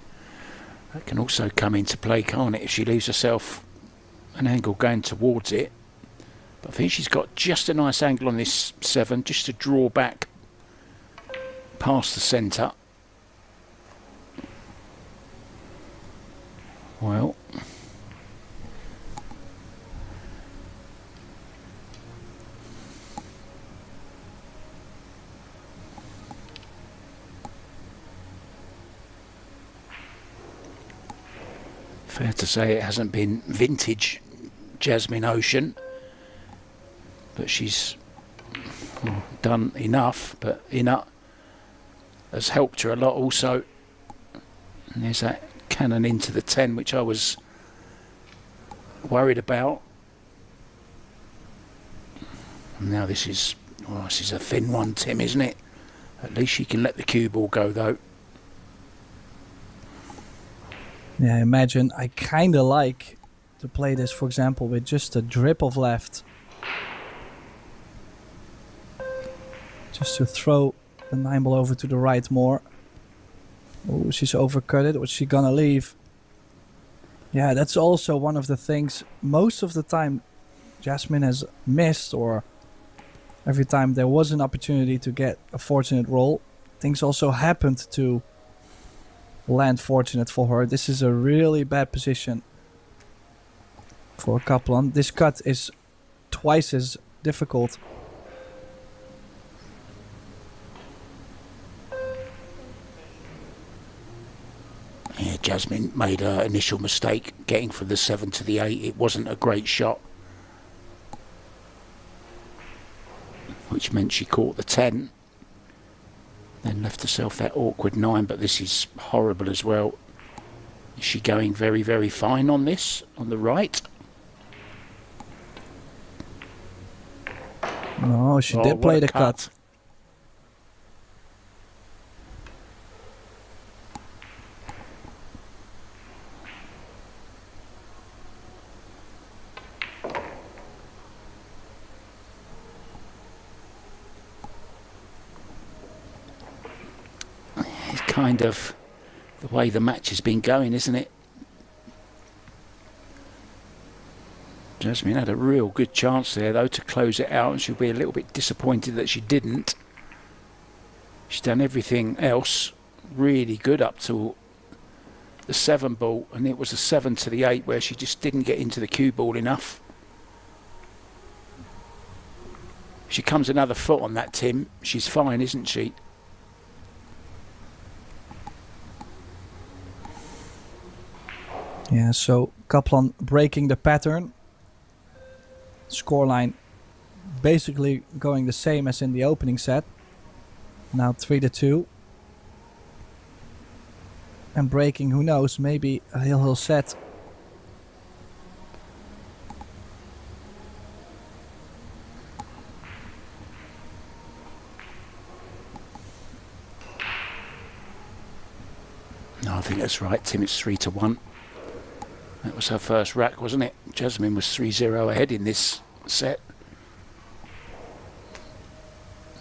that can also come into play, can't it, if she leaves herself an angle going towards it. But I think she's got just a nice angle on this 7, just to draw back past the centre. Well, fair to say it hasn't been vintage Jasmin Ouschan, but she's done enough. But Ina has helped her a lot also. And there's that cannon into the 10, which I was worried about. And now this is a thin one, Tim, isn't it? At least she can let the cue ball go, though. Yeah, imagine, I kind of like to play this, for example, with just a drip of left. Just to throw the 9 ball over to the right more. Oh, she's overcut it. What's she gonna leave? Yeah, that's also one of the things most of the time Jasmin has missed, or every time there was an opportunity to get a fortunate roll, things also happened to land fortunate for her. This is a really bad position for Kaplan. This cut is twice as difficult. Yeah, Jasmin made an initial mistake getting from the 7 to the 8. It wasn't a great shot, which meant she caught the 10. Then left herself that awkward 9, but this is horrible as well. Is she going very, very fine on this, on the right? No, she did play the cut. Kind of the way the match has been going, isn't it? Jasmin had a real good chance there, though, to close it out, and she'll be a little bit disappointed that she didn't. She's done everything else really good up to the 7 ball, and it was the 7 to the 8 where she just didn't get into the cue ball enough. If she comes another foot on that, Tim, she's fine, isn't she? Yeah, so Kaplan breaking the pattern. Scoreline basically going the same as in the opening set. Now 3-2. And breaking, who knows, maybe a heel set. No, I think that's right, Tim. It's 3-1. That was her first rack, wasn't it? Jasmin was 3-0 ahead in this set.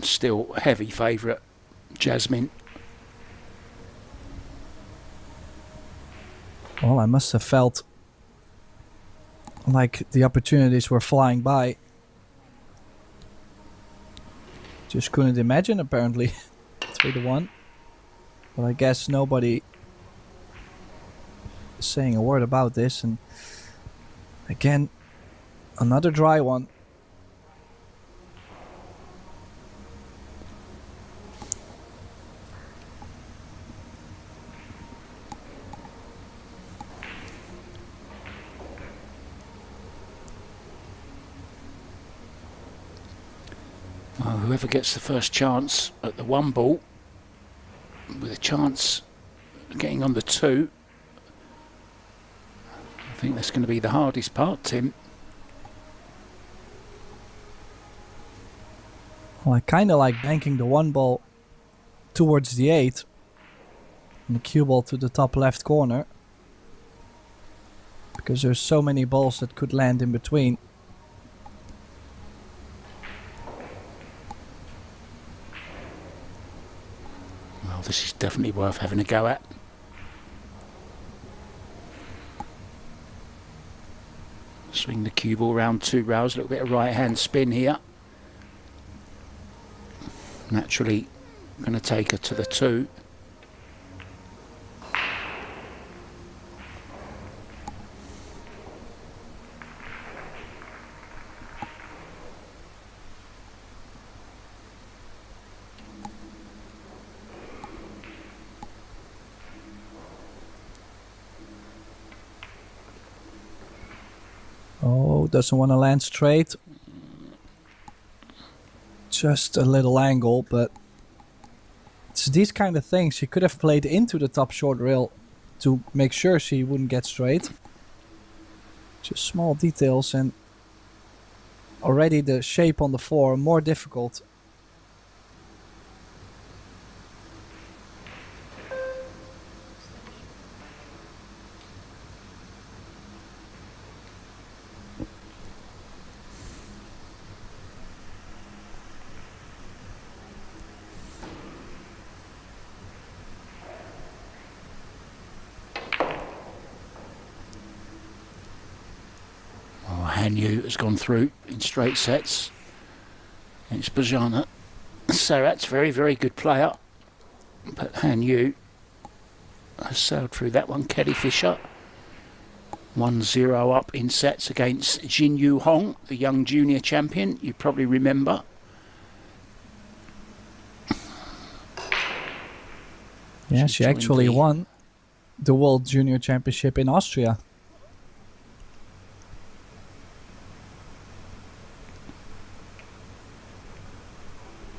Still heavy favourite, Jasmin. Well, I must have felt like the opportunities were flying by. Just couldn't imagine, apparently. 3-1. But I guess nobody saying a word about this, and again, another dry one. Well, whoever gets the first chance at the one ball, with a chance of getting on the two, I think that's going to be the hardest part, Tim. Well, I kind of like banking the one ball towards the 8 and the cue ball to the top left corner, because there's so many balls that could land in between. Well, this is definitely worth having a go at. Swing the cue ball around 2 rails, a little bit of right hand spin here. Naturally going to take her to the 2. Oh, doesn't want to land straight. Just a little angle, but it's these kind of things. She could have played into the top short rail to make sure she wouldn't get straight. Just small details, and already the shape on the 4 more difficult. Carrinho has gone through in straight sets against Bojana. Sarat's very, very good player, but Carrinho has sailed through that one. Kelly Fisher 1-0 up in sets against Jin Yu Hong, the young junior champion, you probably remember. Yeah, she actually won the World Junior Championship in Austria.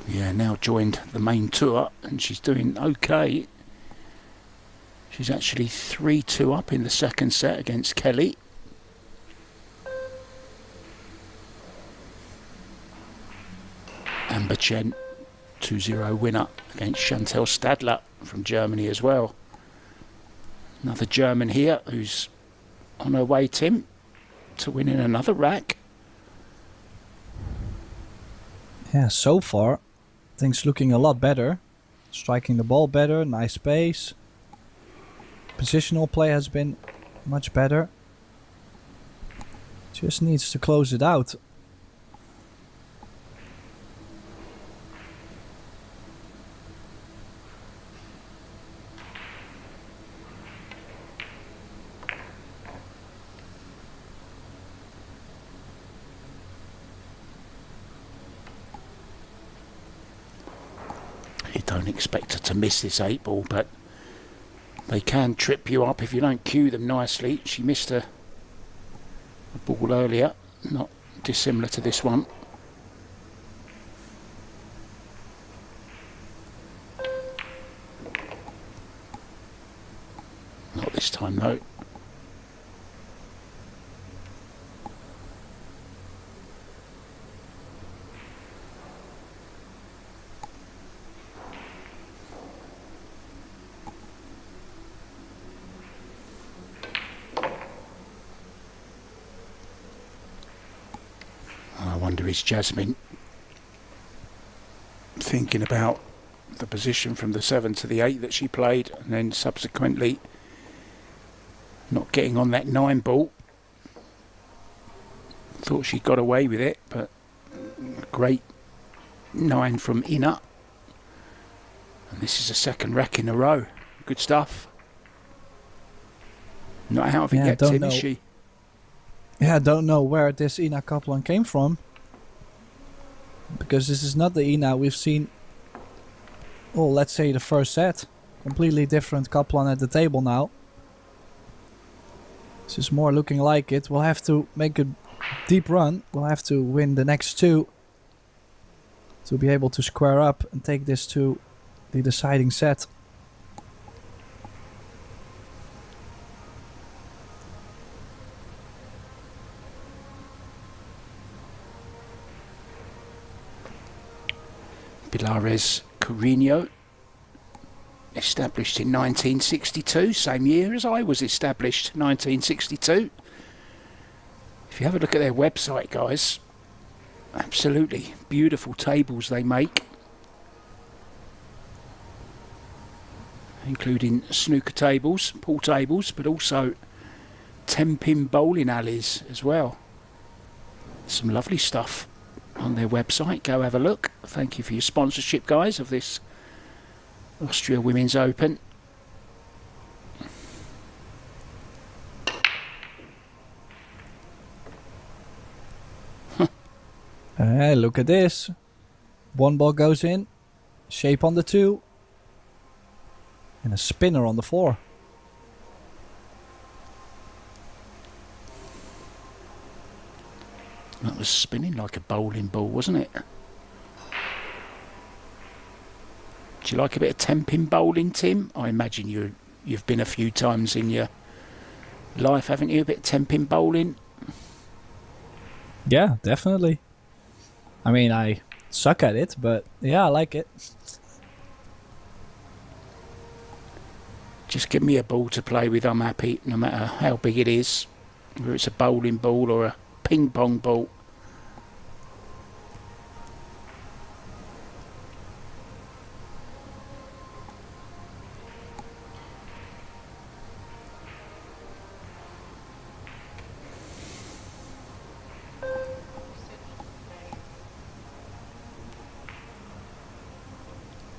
Yeah, now joined the main tour, and she's doing okay. She's actually 3-2 up in the second set against Kelly. Amber Chen, 2-0 winner against Chantal Stadler from Germany as well. Another German here who's on her way, Tim, to winning another rack. Yeah, so far things looking a lot better. Striking the ball better, nice pace. Positional play has been much better. Just needs to close it out. You don't expect her to miss this 8 ball, but they can trip you up if you don't cue them nicely. She missed a ball earlier, not dissimilar to this one. Not this time though. I wonder, is Jasmin thinking about the position from the 7 to the 8 that she played, and then subsequently not getting on that 9 ball? Thought she got away with it, but a great 9 from Inna. And this is a second rack in a row. Good stuff. Not out of it Yeah, yet, don't Tim, know. is she? Yeah, I don't know where this Ina Kaplan came from. Because this is not the Ina we've seen, well, let's say the first set. Completely different Kaplan at the table now. This is more looking like it. We'll have to make a deep run. We'll have to win the next two to be able to square up and take this to the deciding set. Billiards Carrinho, established in 1962, same year as I was established, 1962. If you have a look at their website, guys, absolutely beautiful tables they make, including snooker tables, pool tables, but also 10-pin bowling alleys as well. Some lovely stuff on their website. Go have a look. Thank you for your sponsorship, guys, of this Austria Women's Open. Look at this. One ball goes in, shape on the 2, and a spinner on the 4. That was spinning like a bowling ball, wasn't it? Do you like a bit of 10-pin bowling, Tim? I imagine you've been a few times in your life, haven't you? A bit of 10-pin bowling? Yeah, definitely. I mean, I suck at it, but yeah, I like it. Just give me a ball to play with, I'm happy, no matter how big it is. Whether it's a bowling ball or a ping pong ball.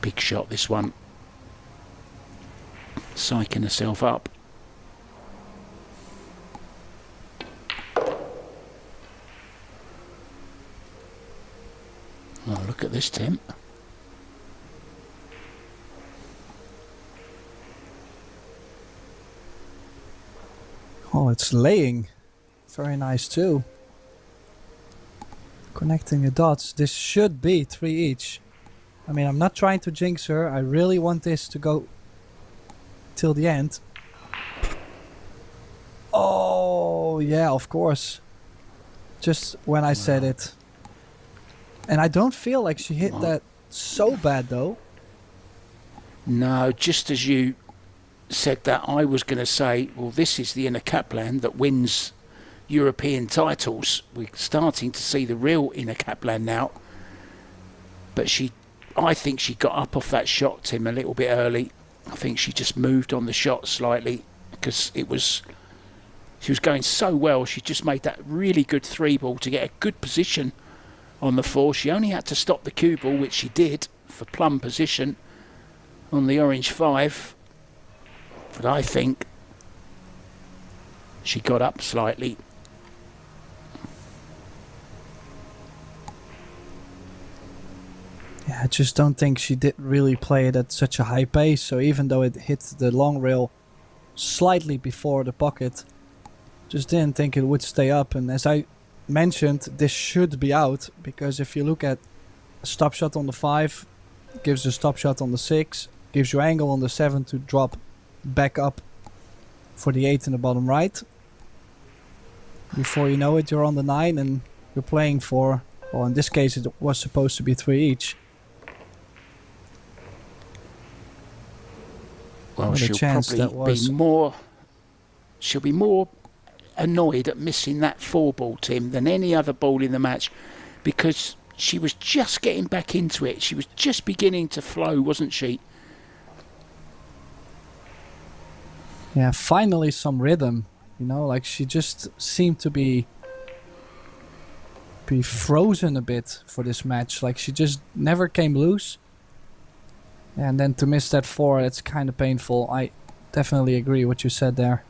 Big shot, this one. Psyching herself up. Oh, look at this, Tim. Oh, it's laying. Very nice too. Connecting the dots. This should be 3 each. I mean, I'm not trying to jinx her. I really want this to go till the end. Oh, yeah, of course. Just when I said it. And I don't feel like she hit that so bad, though. No, just as you said that, I was going to say, well, this is the Ina Kaplan that wins European titles. We're starting to see the real Ina Kaplan now. But I think she got up off that shot, Tim, a little bit early. I think she just moved on the shot slightly because she was going so well. She just made that really good 3-ball to get a good position on the 4. She only had to stop the cue ball, which she did, for plumb position on the orange 5. But I think she got up slightly. Yeah, I just don't think she did really play it at such a high pace. So even though it hit the long rail slightly before the pocket, just didn't think it would stay up. And as I mentioned, this should be out, because if you look at a stop shot on the 5, gives a stop shot on the 6, gives you angle on the 7 to drop back up for the 8 in the bottom right. Before you know it, you're on the 9 and you're playing for, well, in this case it was supposed to be 3 each. Well, What a she'll chance that probably was. She'll be more annoyed at missing that 4-ball, Tim, than any other ball in the match, because she was just getting back into it. She was just beginning to flow, wasn't she? Yeah, finally some rhythm. You know, like she just seemed to be frozen a bit for this match. Like she just never came loose. And then to miss that 4, it's kind of painful. I definitely agree what you said there.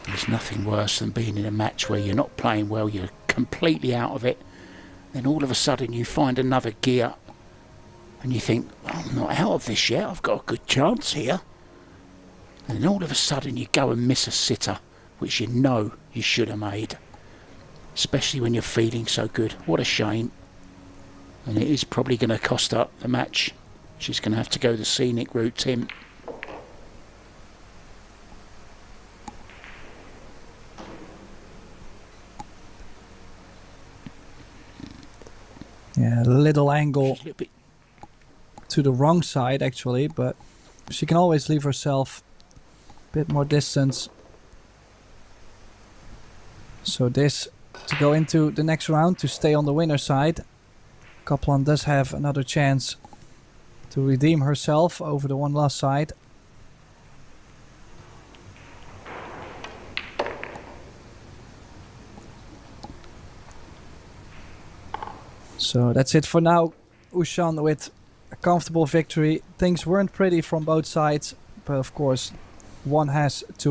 There's nothing worse than being in a match where you're not playing well, you're completely out of it, then all of a sudden you find another gear and you think, I'm not out of this yet, I've got a good chance here. And then all of a sudden you go and miss a sitter, which you know you should have made. Especially when you're feeling so good. What a shame. And it is probably going to cost her the match. She's going to have to go the scenic route, Tim. Yeah, a little angle to the wrong side actually, but she can always leave herself a bit more distance. So this to go into the next round to stay on the winner's side. Kaplan does have another chance to redeem herself over the one lost side. So that's it for now. Ouschan with a comfortable victory. Things weren't pretty from both sides, but of course one has to win.